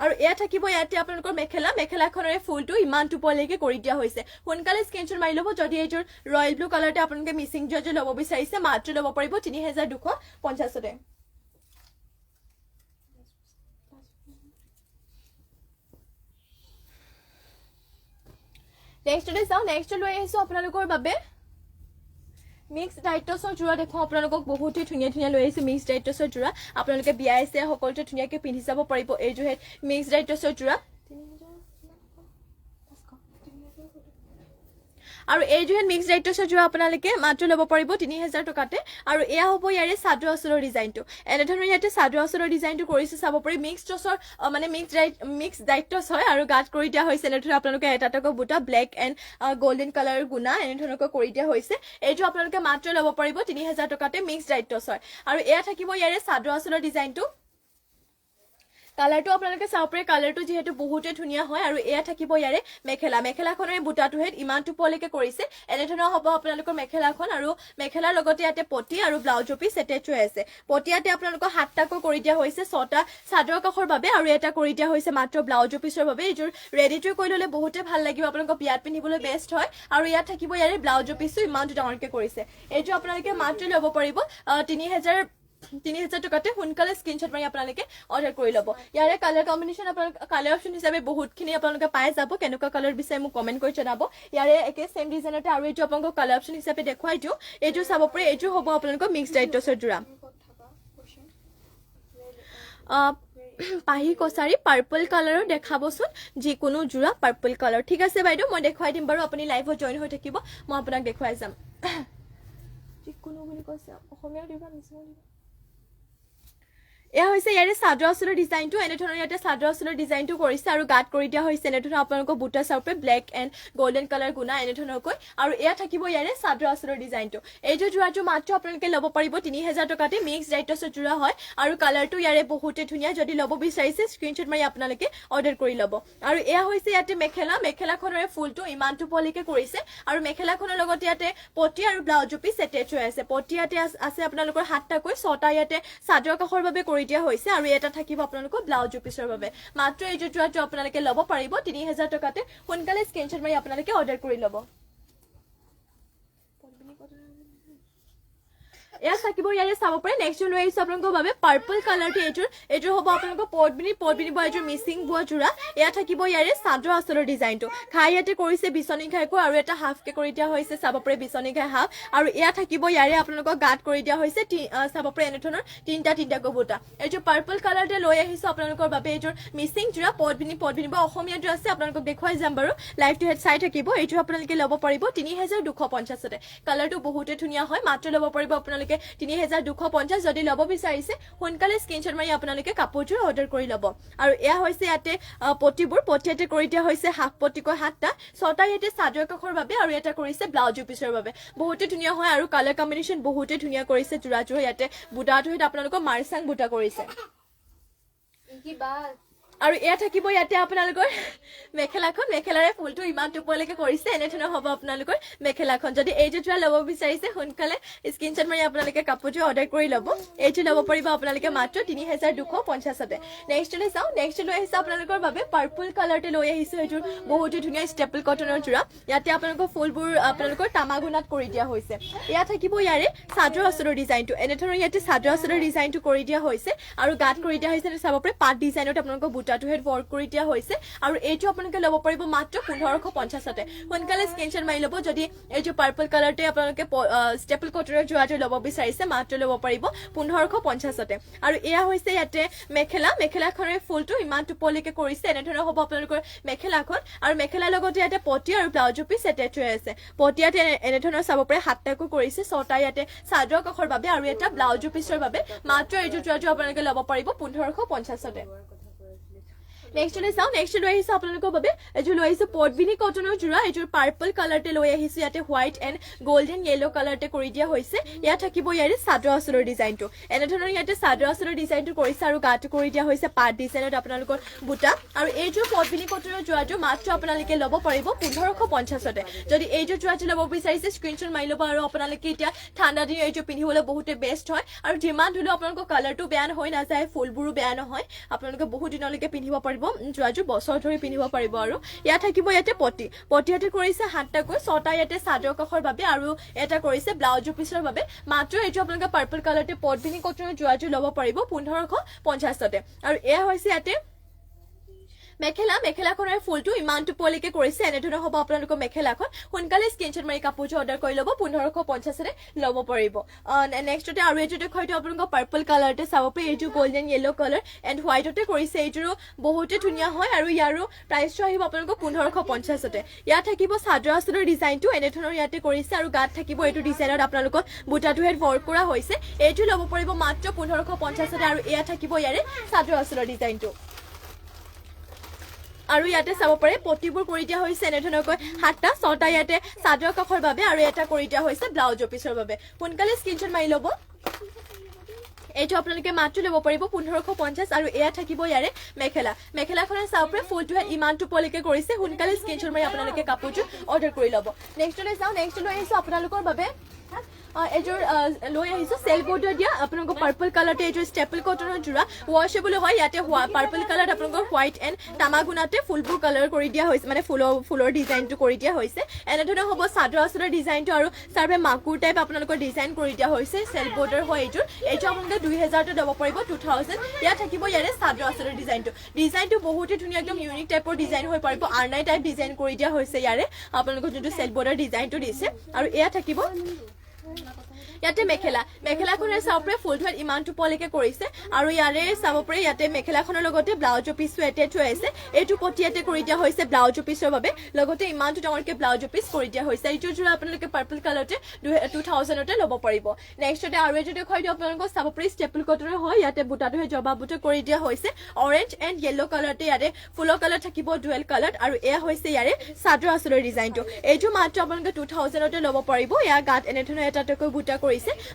Speaker 1: আৰু এয়া থাকিব ইয়াতে আপোনালোকৰ মেখেলাখনৰ ফুলটো ইমানটো ওপৰলৈকে কৰি দিয়া হৈছে সোনকালে স্ক্ৰীনশ্বট মাৰি ল'ব যদি এইযোৰ ৰয়েল ব্লু কালাৰতে আপোনালোকে মিচিং যোৰা ল'ব বিচাৰিছে মাত্ৰ ল'ব পাৰিব 3250 নেক্সটলৈ যাওঁ নেক্সট লৈ আহিছো আপোনালোকৰ বাবে মিক্স ডাইটছৰ যোৰা দেখো আপোনালোকক বহুতেই ধুনীয়া লৈ আহিছে মিক্স ডাইটছৰ যোৰা আপোনালোকে বিয়া আছে সকলোতে ধুনীয়াকৈ পিন্ধি যাব পাৰিব এইযোৰ মিক্স ডাইটছৰ যোৰা আৰু এইযোৰ মিক্স ডাইটছৰ যোৰা আপোনালোকে মাত্ৰ ল'ব পাৰিব 3000 টকাতে আৰু এয়া হ'ব ইয়াৰে চাদৰ আঁচলৰ ডিজাইনটো এনেধৰণৰ ইয়াতে চাদৰ আঁচলৰ ডিজাইনটো কৰিছে চাব পাৰি মিক্স টছৰ মানে মিক্স ডাইটছ হয় আৰু গাত কৰি দিয়া হৈছে এনেধৰণৰ আপোনালোকে এটাকৈ বুটা ব্লেক এণ্ড গোল্ডেন কালাৰৰ গুণা এনেধৰণৰকৈ কৰি দিয়া হৈছে এইটো আপোনালোকে মাত্ৰ ল'ব পাৰিব 3000 টকাতে মিক্স ডাইটছ হয় আৰু এয়া থাকিব ইয়াৰে চাদৰ আঁচলৰ ডিজাইনটো কালাৰটো আপোনালোকে চাব পাৰে কালাৰটো যেহেতু বহুতে ধুনীয়া হয় আৰু এয়া থাকিব ইয়াৰে মেখেলাখনৰ বুটাটোহে ইমানটো পলৈকে কৰিছে এনেধৰণৰ হ'ব আপোনালোকৰ মেখেলাখন আৰু মেখেলাৰ লগতে ইয়াতে পটি আৰু ব্লাউজৰ পিছ এটেচ হৈ আছে পটিয়াতে আপোনালোকৰ 7টাকৈ কৰি দিয়া হৈছে 6টা চাদৰ কাখৰ বাবে আৰু এটা কৰি দিয়া হৈছে মাত্ৰ ব্লাউজৰ পিছৰ বাবে এইযোৰ ৰেডি টু কৰি ল'লে বহুতে ভাল লাগিব আপোনালোকৰ বিয়াত পিন্ধিবলৈ বেষ্ট হয় আৰু ইয়াত থাকিব ইয়াৰে ব্লাউজৰ পিছো ইমানটো ডাঙৰকৈ কৰিছে এইযোৰ আপোনালোকে মাত্ৰ ল'ব পাৰিব 3000 টকাতে সোনকালে স্ক্ৰীনশ্বট মাৰি আপোনালোকে অৰ্ডাৰ কৰি ল'ব ইয়াৰে কালাৰ কম্বিনেশ্যন আপোনালোকে কালাৰ অপশ্যন হিচাপে বহুতখিনি আপোনালোকে পাই যাব কেনেকুৱা কালাৰ বিচাৰে মোক কমেণ্ট কৰি জনাব ইয়াৰে একে সেম ডিজাইনতে আৰু এইটো আপোনালোকক কালাৰ অপশ্যন হিচাপে দেখুৱাই দিওঁ এইটো চাব পাৰি এইটো হ'ব আপোনালোকৰ মিক্স ডাইটছৰ যোৰা পাহি কছাৰী পাৰ্পল কালাৰৰ দেখাবচোন যিকোনো যোৰা পাৰ্পল কালাৰ ঠিক আছে বাইদেউ মই দেখুৱাই দিম বাৰু আপুনি লাইভত জইন হৈ থাকিব মই আপোনাক দেখুৱাই যাম যিকোনো বুলি কৈছে অসমীয়া দিবা মিচিং দিবা এয়া হৈছে ইয়াৰে চাদৰ আঁচলৰ ডিজাইনটো এনেধৰণৰ ইয়াতে চাদৰ আঁচলৰ ডিজাইনটো কৰিছে আৰু গাত কৰি দিয়া হৈছে এনেধৰণৰ আপোনালোকৰ বুটা চাউপে ব্লেক এণ্ড গোল্ডেন কালাৰ গুণা এনেধৰণৰকৈ আৰু এয়া থাকিব ইয়াৰে চাদৰ আঁচলৰ ডিজাইনটো এইযোৰ যোৰাটো মাত্ৰ আপোনালোকে ল'ব পাৰিব 3000 টকাতে মিক্স ডাইটছৰ যোৰা হয় আৰু কালাৰটো ইয়াৰে বহুতে ধুনীয়া যদি ল'ব বিচাৰিছে স্ক্ৰীনশ্বট মাৰি আপোনালোকে অৰ্ডাৰ কৰি ল'ব আৰু এয়া হৈছে ইয়াতে মেখেলাখনৰ ফুলটো ইমানটো পলৈকে কৰিছে আৰু মেখেলাখনৰ লগতে ইয়াতে পটি আৰু ব্লাউজৰ পিছ এটেচ হৈ আছে পটি ইয়াতে আছে আপোনালোকৰ 7টাকৈ 6টা ইয়াতে চাদৰ কাখৰ বাবে দিয়া হৈছে আৰু এটা থাকিব আপোনালোকৰ ব্লাউজৰ পিছৰ বাবে মাত্ৰ এই যোৰাটো আপোনালোকে ল'ব পাৰিব 3000 টকাতে সোনকালে স্ক্ৰীনশ্বট মাৰি আপোনালোকে অৰ্ডাৰ কৰি ল'ব এয়া থাকিব ইয়াৰে চাব পাৰে নেক্সট লৈ আহিছো আপোনালোকৰ বাবে পাৰ্পল কালাৰটো এইটোৰ হ'ব আপোনালোকৰ পটবিনি বা এইটোৰ মিচিং বোৱা যোৰা এয়া থাকিব ইয়াৰে চাদৰ আচলৰ ডিজাইনটো খাই ইয়াতে কৰিছে বিচনী ঘাইকৈ আৰু এটা হাফকে কৰি দিয়া হৈছে চাব পাৰে বিচনী ঘাই হাফ আৰু এয়া থাকিব ইয়াৰে আপোনালোকৰ গাত কৰি দিয়া হৈছে চাব পাৰে এনেধৰণৰ তিনিটা গবুটা এইটোৰ পাৰ্পল কালাৰতে লৈ আহিছো আপোনালোকৰ বাবে এইটোৰ মিচিং যোৰা পটবিনি বা অসমীয়াটো আছে আপোনালোকক দেখুৱাই যাম বাৰু লাইভটো হেড চাই থাকিব এইটো আপোনালোকে ল'ব পাৰিব 3250 কালাৰটো বহুতে ধুনীয়া হয় মাত্ৰ ল'ব পাৰিব আপোনালোকে 3250 যদি ল'ব বিচাৰিছে সোনকালে স্ক্ৰিনশ্বট মাৰি আপোনালোকে কাপোৰটো অৰ্ডাৰ কৰি ল'ব আৰু এয়া হৈছে ইয়াতে পটিয়াতে কৰি দিয়া হৈছে হাফ পটিকৈ 7টা 6টা ইয়াতে চাদৰ কাষৰ বাবে আৰু এটা কৰিছে ব্লাউজ পিছৰ বাবে বহুতে ধুনীয়া হয় আৰু কালাৰ কম্বিনেশ্যন বহুতে ধুনীয়া কৰিছে যোৰাযোৰ ইয়াতে বুটাটো আপোনালোকৰ মাৰচাং বুটা কৰিছে আৰু এয়া থাকিব ইয়াতে আপোনালোকৰ মেখেলাৰে ফুলটো ইমান টুপলৈকে কৰিছে এনেধৰণৰ হ'ব আপোনালোকৰ মেখেলাখন যদি এইটো যোৰা ল'ব বিচাৰিছে সোনকালে স্ক্ৰিনশ্বট মাৰি আপোনালোকে কাপোৰটো অৰ্ডাৰ কৰি ল'ব এইটো ল'ব পাৰিব আপোনালোকে মাত্ৰ 3250 নেক্সট লৈ যাওঁ নেক্সট লৈ আহিছে আপোনালোকৰ বাবে পাৰ্পল কালাৰতে লৈ আহিছো এইটোৰ বহুতো ধুনীয়া ষ্টেপল কটনৰ যোৰা ইয়াতে আপোনালোকৰ ফুলবোৰ আপোনালোকৰ তামাগুনাত কৰি দিয়া হৈছে এয়া থাকিব ইয়াৰে চাদৰ আচলৰ ডিজাইনটো এনেধৰণৰ ইয়াতে চাদৰ আচলৰ ডিজাইনটো কৰি দিয়া হৈছে আৰু গাত কৰি দিয়া হৈছে চাব পাৰে পাত ডিজাইনত আপোনালোকৰ বুটাটো হেড ৱৰ্ক কৰি দিয়া হৈছে আৰু এইটো আপোনালোকে ল'ব পাৰিব মাত্ৰ 1550 সোনকালে স্ক্ৰিনশ্বট মাৰি ল'ব যদি এইটো পাৰ্পল কালাৰতে আপোনালোকে ষ্টেপল কটনৰ যোৰাটো ল'ব বিচাৰিছে মাত্ৰ ল'ব পাৰিব 1550 আৰু এয়া হৈছে ইয়াতে মেখেলাখনৰ ফুলটো ইমান টুপলৈকে কৰিছে এনেধৰণৰ হ'ব আপোনালোকৰ মেখেলাখন আৰু মেখেলাৰ লগতে ইয়াতে পটি আৰু ব্লাউজৰ পিছ এটেচ হৈ আছে পটিয়াতে এনেধৰণৰ চাব পাৰে 7টাকো কৰিছে 6টা ইয়াতে চাদৰ কাষৰ বাবে আৰু এটা ব্লাউজৰ পিছৰ বাবে মাত্ৰ এইটো যোৰাটো আপোনালোকে ল'ব পাৰিব 1550 নেক্সট লৈ চাওঁ নেক্সট লৈ আহিছো আপোনালোকৰ বাবে এইটো লৈ আহিছো পটবিনি কটনৰ যোৰা এইটোৰ পাৰ্পল কালাৰতে লৈ আহিছো ইয়াতে হোৱাইট এণ্ড গোল্ডেন য়েলো কালাৰতে কৰি দিয়া হৈছে ইয়াত থাকিব ইয়াৰে চাদৰ আচলৰ ডিজাইনটো এনেধৰণৰ ইয়াতে চাদৰ আচলৰ ডিজাইনটো কৰিছে আৰু গাটো কৰি দিয়া হৈছে পাত ডিজাইনত আপোনালোকৰ বুটা আৰু এইযোৰ পটবিনি কটনৰ যোৰাটো মাত্ৰ আপোনালোকে ল'ব পাৰিব 1550 যদি এইযোৰ যোৰাটো ল'ব বিচাৰিছে স্ক্ৰিনশ্বট মাৰি ল'ব আৰু আপোনালোকে এতিয়া ঠাণ্ডা দিন এইটো পিন্ধিবলৈ বহুতে বেষ্ট হয় আৰু যিমান ধুলেও আপোনালোকৰ কালাৰটো বেয়া হৈ নাযায় ফুলবোৰো বেয়া নহয় আপোনালোকে বহুত দিনলৈকে পিন্ধিব পাৰিব যোৰাযোৰ বছৰ ধৰি পিন্ধিব পাৰিব আৰু ইয়াত থাকিব ইয়াতে পটিয়াতে কৰিছে 7টাকৈ 6টা ইয়াতে চাদৰ কাষৰ বাবে আৰু এটা কৰিছে ব্লাউজৰ পিছৰ বাবে মাত্ৰ এইটো আপোনালোকে পাৰ্পল কালাৰতে পটবিনি কটনৰ যোৰাযোৰ ল'ব পাৰিব 1550 আৰু এয়া হৈছে ইয়াতে মেখেলাখনৰ ফুলটো ইমান টুপলৈকে কৰিছে এনেধৰণৰ হ'ব আপোনালোকৰ মেখেলাখন সোনকালে স্ক্ৰিনশ্বট মাৰি কাপোৰটো অৰ্ডাৰ কৰি ল'ব 1550 ল'ব পাৰিব নেক্সটতে আৰু এইটো দেখুৱাইটো আপোনালোকৰ পাৰ্পল কালাৰতে চাব পাৰে এইটো গোল্ডেন য়েলো কালাৰ এণ্ড হোৱাইটতে কৰিছে এইটোৰো বহুতে ধুনীয়া হয় আৰু ইয়াৰো প্ৰাইচটো আহিব আপোনালোকৰ 1550 ইয়াত থাকিব চাদৰ আচলৰ ডিজাইনটো এনেধৰণৰ ইয়াতে কৰিছে আৰু গাত থাকিব এইটো ডিজাইনত আপোনালোকৰ বুটাটো হেড ৱৰ্ক কৰা হৈছে এইটো ল'ব পাৰিব মাত্ৰ 1550 আৰু এয়া থাকিব ইয়াৰে চাদৰ আচলৰ ডিজাইনটো আৰু ইয়াতে চাব পাৰে পটিবোৰ কৰি দিয়া হৈছে এনেধৰণকৈ 7টা 6টা ইয়াতে চাদৰ কাষৰ বাবে আৰু এটা কৰি দিয়া হৈছে ব্লাউজৰ পিছৰ বাবে সোনকালে স্ক্ৰিনশ্বট মাৰি ল'ব এইটো আপোনালোকে মাত্ৰ ল'ব পাৰিব 1550 আৰু এয়া থাকিব ইয়াৰে মেখেলাখনৰ চাব পাৰে ফুলটো ইমান টুপলৈকে কৰিছে সোনকালে স্ক্ৰিনশ্বট মাৰি আপোনালোকে কাপোৰটো অৰ্ডাৰ কৰি ল'ব নেক্সট লৈ চাওঁ নেক্সট লৈ আহিছো আপোনালোকৰ বাবে এইযোৰ লৈ আহিছো চেল বৰ্ডাৰ দিয়া আপোনালোকৰ পাৰ্পল কালাৰতে এইযোৰ ষ্টেপল কটনৰ যোৰা ৱাশেবল হয় ইয়াতে পাৰ্পল কালাৰত আপোনালোকৰ হোৱাইট এণ্ড তামাগুনাতে ফুলবোৰ কালাৰ কৰি দিয়া হৈছে মানে ফুলৰ ডিজাইনটো কৰি দিয়া হৈছে এনেধৰণৰ হ'ব চাদৰ আচলৰ ডিজাইনটো আৰু চাৰ্ভে মাকুৰ টাইপ আপোনালোকৰ ডিজাইন কৰি দিয়া হৈছে চেল বৰ্ডাৰ হয় এইটো আপোনালোকে 2000 ল'ব পাৰিব 2000 ইয়াত থাকিব ইয়াৰে চাদৰ আচলৰ ডিজাইনটো বহুতে ধুনীয়া একদম ইউনিক টাইপৰ ডিজাইন হৈ পাৰিব আৰ্নাই টাইপ ডিজাইন কৰি দিয়া হৈছে ইয়াৰে আপোনালোকৰ যোনটো চেল বৰ্ডাৰ ডিজাইনটো দিছে আৰু এয়া থাকিব ইয়াতে মেখেলাখনৰ চাব পাৰে ফুলটো ইমান টুপলৈকে কৰিছে আৰু ইয়াৰে চাব পাৰে ইয়াতে মেখেলাখনৰ লগতে ব্লাউজৰ পিছটো এটেচ হৈ আছে এইটো পটিয়াতে কৰি দিয়া হৈছে ব্লাউজৰ পিছৰ বাবে লগতে ইমানটো ডাঙৰকে ব্লাউজৰ পিছ কৰি দিয়া হৈছে এইটো যোৰা আপোনালোকে পাৰ্পল কালাৰতে 2000 ল'ব পাৰিব নেক্সটতে আৰু এইটো দেখুৱাই দিওঁ আপোনালোকক চাব পাৰে ষ্টেপল কটনৰ হয় ইয়াতে বুটাটো জবা বুটা কৰি দিয়া হৈছে অৰেঞ্জ এণ্ড য়েলো কালাৰতে ইয়াতে ফুলৰ কালাৰ থাকিব ডুৱেল কালাৰ আৰু এয়া হৈছে ইয়াৰে চাদৰ আচলৰ ডিজাইনটো এইটো মাত্ৰ আপোনালোকে 2000 ল'ব পাৰিব এয়া গাত এনেধৰণৰ এটা বুটা কৰিছে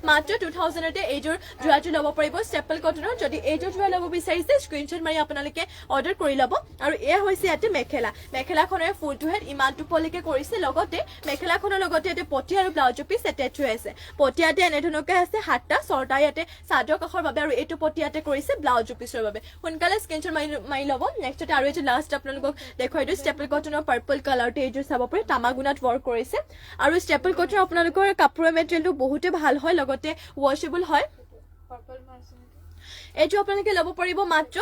Speaker 1: মাত্ৰ 2000 এইযোৰ যোৰাটো ল'ব পাৰিব ষ্টেপল কটনৰ যদি এইযোৰ যোৰা ল'ব বিচাৰিছে স্ক্ৰিনশ্বট মাৰি আপোনালোকে অৰ্ডাৰ কৰি ল'ব আৰু এয়া হৈছে ইয়াতে মেখেলাখনৰ ফুলটো হেড ইমান টুপলৈকে কৰিছে লগতে মেখেলাখনৰ লগতে ইয়াতে পটি আৰু ব্লাউজৰ পিছ এটেচ হৈ আছে পটিয়াতে এনেধৰণকৈ আছে 7টা 6টা ইয়াতে চাদৰ কাষৰ বাবে আৰু এইটো পটিয়াতে কৰিছে ব্লাউজৰ পিছৰ বাবে সোনকালে স্ক্ৰিনশ্বট মাৰি ল'ব নেক্সটতে আৰু এইটো লাষ্ট আপোনালোকক দেখুৱাই দিওঁ ষ্টেপল কটনৰ পাৰ্পল কালাৰতে এইযোৰ চাব পাৰে তামাগুনাত ৱৰ্ক কৰিছে আৰু ষ্টেপল কটনৰ আপোনালোকৰ কাপোৰৰ মেটেৰিয়েলটো বহুতে ভাল ভাল হয় লগতে ৱাশেবল হয় এইটো আপোনালোকে ল'ব পাৰিব মাত্ৰ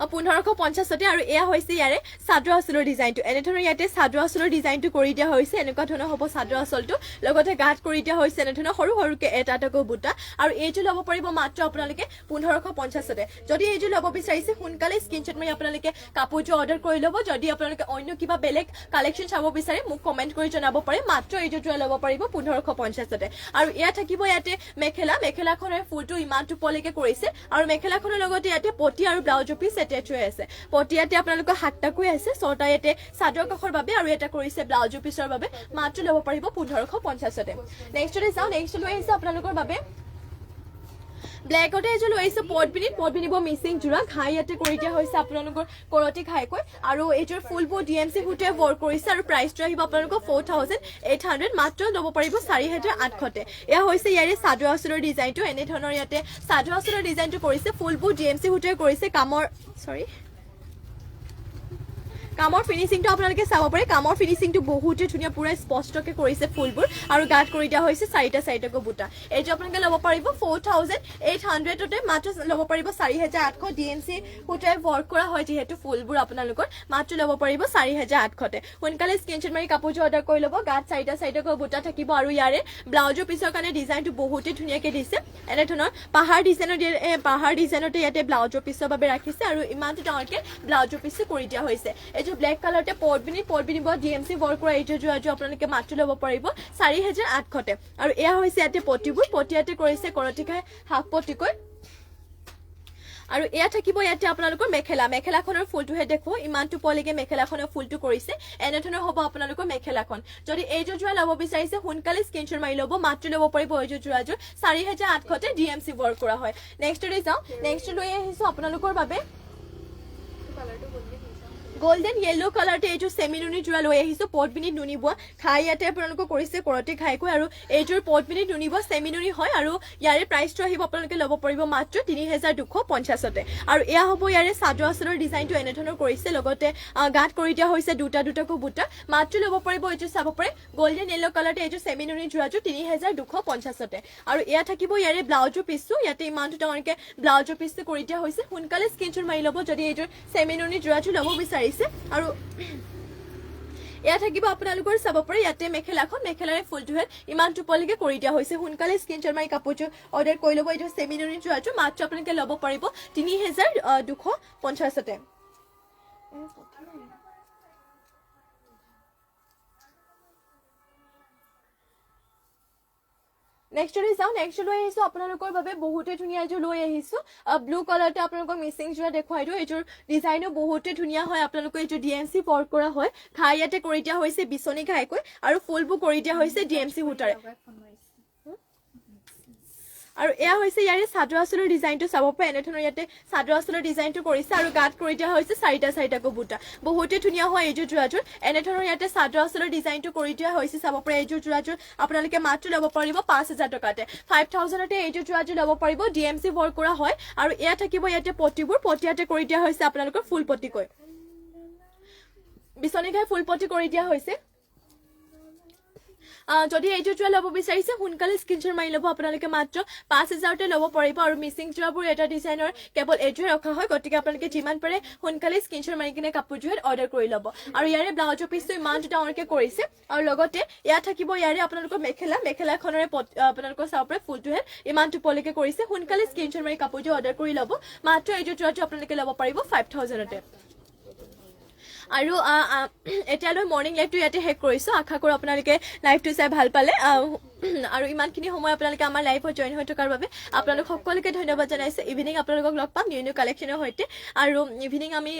Speaker 1: 1550 আৰু এয়া হৈছে ইয়াৰে চাদৰ আঁচলৰ ডিজাইনটো এনেধৰণৰ ইয়াতে চাদৰ আঁচলৰ ডিজাইনটো কৰি দিয়া হৈছে এনেকুৱা ধৰণৰ হ'ব চাদৰ আঁচলটো লগতে গাঁত কৰি দিয়া হৈছে এনেধৰণৰ সৰু সৰুকে এটা এটাকৈ বুটা আৰু এইটো ল'ব পাৰিব মাত্ৰ আপোনালোকে 1550 যদি এইটো ল'ব বিচাৰিছে সোনকালে স্ক্ৰীনশ্বট মাৰি আপোনালোকে কাপোৰটো অৰ্ডাৰ কৰি ল'ব যদি আপোনালোকে অন্য কিবা বেলেগ কালেকশ্যন চাব বিচাৰে মোক কমেণ্ট কৰি জনাব পাৰে মাত্ৰ এইটো ল'ব পাৰিব 1550 আৰু এয়া থাকিব ইয়াতে মেখেলাখনৰ ফুলটো ইমানটো পলৈকে কৰিছে আৰু মেখেলাখনৰ লগতে ইয়াতে পটি আৰু ব্লাউজৰ পিছ এটেচ হৈ আছে পটিয়াতে আপোনালোকৰ 7টাকৈ আছে 6টা ইয়াতে চাদৰ কাষৰ বাবে আৰু এটা কৰিছে ব্লাউজৰ পিছৰ বাবে মাত্ৰ ল'ব পাৰিব 1550 নেক্সটতে যাওঁ নেক্সট লৈ আহিছে আপোনালোকৰ বাবে ব্লেকতে এযোৰ লৈ আহিছে পটবিনিব মিচিং জোৰা ঘাই ইয়াতে কৰি দিয়া হৈছে আপোনালোকৰ কৰতি ঘাইকৈ আৰু এইযোৰ ফুলবোৰ ডিএমচি সূতাৰে ৱৰ্ক কৰিছে আৰু প্ৰাইচটো আহিব আপোনালোকৰ 4800 মাত্ৰ ল'ব পাৰিব 4800 এয়া হৈছে ইয়াৰে চাদৰ আঁচলৰ ডিজাইনটো এনেধৰণৰ ইয়াতে চাদৰ আঁচলৰ ডিজাইনটো কৰিছে ফুলবোৰ ডিএমচি সূতাৰে কৰিছে কামৰ ফিনিশিংটো আপোনালোকে চাব পাৰে কামৰ ফিনিশিংটো বহুতে ধুনীয়া পুৰা স্পষ্টকে কৰিছে ফুলবোৰ আৰু গাঁত কৰি দিয়া হৈছে 4টাকৈ বুটা এইটো আপোনালোকে ল'ব পাৰিব 4800 মাত্ৰ ল'ব পাৰিব 4800 ডিএমচি সূতাৰে ৱৰ্ক কৰা হয় যিহেতু ফুলবোৰ আপোনালোকৰ মাত্ৰ ল'ব পাৰিব 4800 সোনকালে স্ক্ৰীনশ্বট মাৰি কাপোৰটো অৰ্ডাৰ কৰি ল'ব গাঁত 4টাকৈ বুটা থাকিব আৰু ইয়াৰে ব্লাউজৰ পিছৰ কাৰণে ডিজাইনটো বহুতে ধুনীয়াকে দিছে এনেধৰণৰ পাহাৰ ডিজাইনতে ইয়াতে ব্লাউজৰ পিছৰ বাবে ৰাখিছে আৰু ইমানটো ডাঙৰকে ব্লাউজৰ পিছ কৰি দিয়া হৈছে ব্লেক কালাৰতে পটবিনিব ডিএমচি ৱৰ্ক কৰা এইটো যোৱাটো আপোনালোকে মাত্ৰ ল'ব পাৰিব 4800 আৰু এয়া হৈছে ইয়াতে পটিয়াতে কৰিছে কৰতি ঘাই হাফ পটিকৈ আৰু এয়া থাকিব ইয়াতে আপোনালোকৰ মেখেলাখনৰ ফুলটোহে দেখো ইমানটো পলৈকে মেখেলাখনৰ ফুলটো কৰিছে এনেধৰণৰ হ'ব আপোনালোকৰ মেখেলাখন যদি এইযোৰ যোৰা ল'ব বিচাৰিছে সোনকালে স্ক্ৰীনশ্বট মাৰি ল'ব মাত্ৰ ল'ব পাৰিব এইযোৰ যোৰাযোৰ 4800 ডিএমচি ৱৰ্ক কৰা হয় নেক্সটতে যাওঁ নেক্সট লৈ আহিছো আপোনালোকৰ বাবে গোল্ডেন ইয়েলো কালাৰতে এইযোৰ চেমিনুনি জোৰা লৈ আহিছো পটবিনি নুনিবোৱা খাই ইয়াতে আপোনালোকক কৰিছে কৰতি খাইকৈ আৰু এইযোৰ পটবিনি নুনিবোৱা চেমিনুনি হয় আৰু ইয়াৰে প্ৰাইচটো আহিব আপোনালোকে ল'ব পাৰিব মাত্ৰ 3250 আৰু এয়া হ'ব ইয়াৰে চাদৰ আঁচলৰ ডিজাইনটো এনেধৰণৰ কৰিছে লগতে গাঁত কৰি দিয়া হৈছে দুটাকৈ বুটা মাত্ৰ ল'ব পাৰিব এইযোৰ চাব পাৰে গোল্ডেন ইয়েলো কালাৰতে এইযোৰ চেমিনুনি জোৰাযোৰ 3250 আৰু এয়া থাকিব ইয়াৰে ব্লাউজৰ পিছটো ইয়াতে ইমানটো ডাঙৰকে ব্লাউজৰ পিছটো কৰি দিয়া হৈছে সোনকালে স্ক্ৰীনশ্বট মাৰি ল'ব যদি এইযোৰ চেমিনুনি জোৰাযোৰ ল'ব বিচাৰিছে আৰু এয়া থাকিব আপোনালোকৰ চাব পাৰে ইয়াতে মেখেলাৰে ফুলটোহে ইমানটো পলৈকে কৰি দিয়া হৈছে সোনকালে স্ক্ৰীনশ্বট মাৰি কাপোৰটো অৰ্ডাৰ কৰি ল'ব এইটো চেমিনুনি জোৰাটো মাত্ৰ আপোনালোকে ল'ব পাৰিব 3250 নেক্সটতে যাওঁ নেক্সট লৈ আহিছো আপোনালোকৰ বাবে বহুতে ধুনীয়া এযোৰ লৈ আহিছো ব্লু কালাৰতে আপোনালোকক মিচিং জোৰা দেখুৱাই দিওঁ এইযোৰ ডিজাইনো বহুতে ধুনীয়া হয় আপোনালোকৰ এইযোৰ ডিএমচি ৱৰ্ক কৰা হয় ঘাই ইয়াতে কৰি দিয়া হৈছে বিচনী ঘাইকৈ আৰু ফুলবোৰ কৰি দিয়া হৈছে ডিএমচি সূতাৰে আৰু এয়া হৈছে ইয়াৰে চাদৰ আঁচলৰ ডিজাইনটো চাব পাৰে এনেধৰণৰ ইয়াতে চাদৰ আঁচলৰ ডিজাইনটো কৰিছে আৰু গাঁত কৰি দিয়া হৈছে 4টাকৈ বুটা বহুতে ধুনীয়া হয় এইযোৰ জোৰাযোৰ এনেধৰণৰ ইয়াতে চাদৰ আঁচলৰ ডিজাইনটো কৰি দিয়া হৈছে চাব পাৰে এইযোৰ জোৰাযোৰ আপোনালোকে মাত্ৰ ল'ব পাৰিব 5000 টকাতে 5000তে এইযোৰ জোৰাযোৰ ল'ব পাৰিব ডিএমচি ৱৰ্ক কৰা হয় আৰু এয়া থাকিব ইয়াতে পটিয়াতে কৰি দিয়া হৈছে আপোনালোকৰ ফুল পটিকৈ বিচনী ঘাই ফুল পটি কৰি দিয়া হৈছে যদি এইযোৰ জোৰা ল'ব বিচাৰিছে সোনকালে স্ক্ৰীনশ্বট মাৰি ল'ব আপোনালোকে মাত্ৰ 5000তে ল'ব পাৰিব আৰু মিচিং জোৰাবোৰ এটা ডিজাইনৰ কেৱল এইটোৱে ৰখা হয় গতিকে আপোনালোকে যিমান পাৰে সোনকালে স্ক্ৰীনশ্বট মাৰি কিনে কাপোৰযোৰ অৰ্ডাৰ কৰি ল'ব আৰু ইয়াৰে ব্লাউজৰ পিছটো ইমানটো ডাঙৰকে কৰিছে আৰু লগতে ইয়াত থাকিব ইয়াৰে আপোনালোকৰ মেখেলাখনৰে আপোনালোকৰ চাব পাৰে ফুলটোহে ইমানটো পলৈকে কৰিছে সোনকালে স্ক্ৰীনশ্বট মাৰি কাপোৰযোৰ অৰ্ডাৰ কৰি ল'ব মাত্ৰ এইযোৰ জোৰাটো আপোনালোকে ল'ব পাৰিব 5000তে আৰু এতিয়ালৈ মৰ্নিং লাইভটো ইয়াতে শেষ কৰিছো আশা কৰো আপোনালোকে লাইভটো চাই ভাল পালে আৰু ইমানখিনি সময় আপোনালোকে আমাৰ লাইভত জইন হৈ থকাৰ বাবে আপোনালোক সকলোকে ধন্যবাদ জনাইছো ইভিনিং আপোনালোকক লগ পাম নিউ কালেকশ্যনৰ সৈতে আৰু ইভিনিং আমি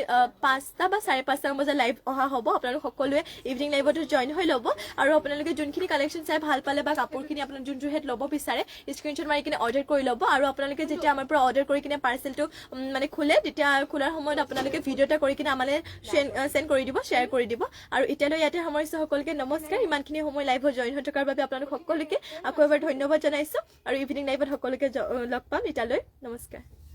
Speaker 1: 5টা বা 5:30 বজাত লাইভ অহা হ'ব আপোনালোক সকলোৱে ইভিনিং লাইভত জইন হৈ ল'ব আৰু আপোনালোকে যোনখিনি কালেকশ্যন চাই ভাল পালে বা কাপোৰখিনি আপোনালোক যোনযোৰ হেড ল'ব বিচাৰে স্ক্ৰীনশ্বট মাৰি কিনে অৰ্ডাৰ কৰি ল'ব আৰু আপোনালোকে যেতিয়া আমাৰ পৰা অৰ্ডাৰ কৰি কিনে পাৰ্চেলটো মানে খোলে তেতিয়া খোলাৰ সময়ত আপোনালোকে ভিডিঅ' এটা কৰি কিনে আমালৈ সেন্ড কৰি দিব শ্বেয়াৰ কৰি দিব আৰু এতিয়ালৈ ইয়াতে সামৰিছো সকলোকে নমস্কাৰ ইমানখিনি সময় লাইভত জইন হৈ থকাৰ বাবে আপোনালোক সকলোকে আকৌ এবাৰ ধন্যবাদ জনাইছো আৰু ইভিনিং লাইভত সকলোকে লগ পাম এতিয়ালৈ নমস্কাৰ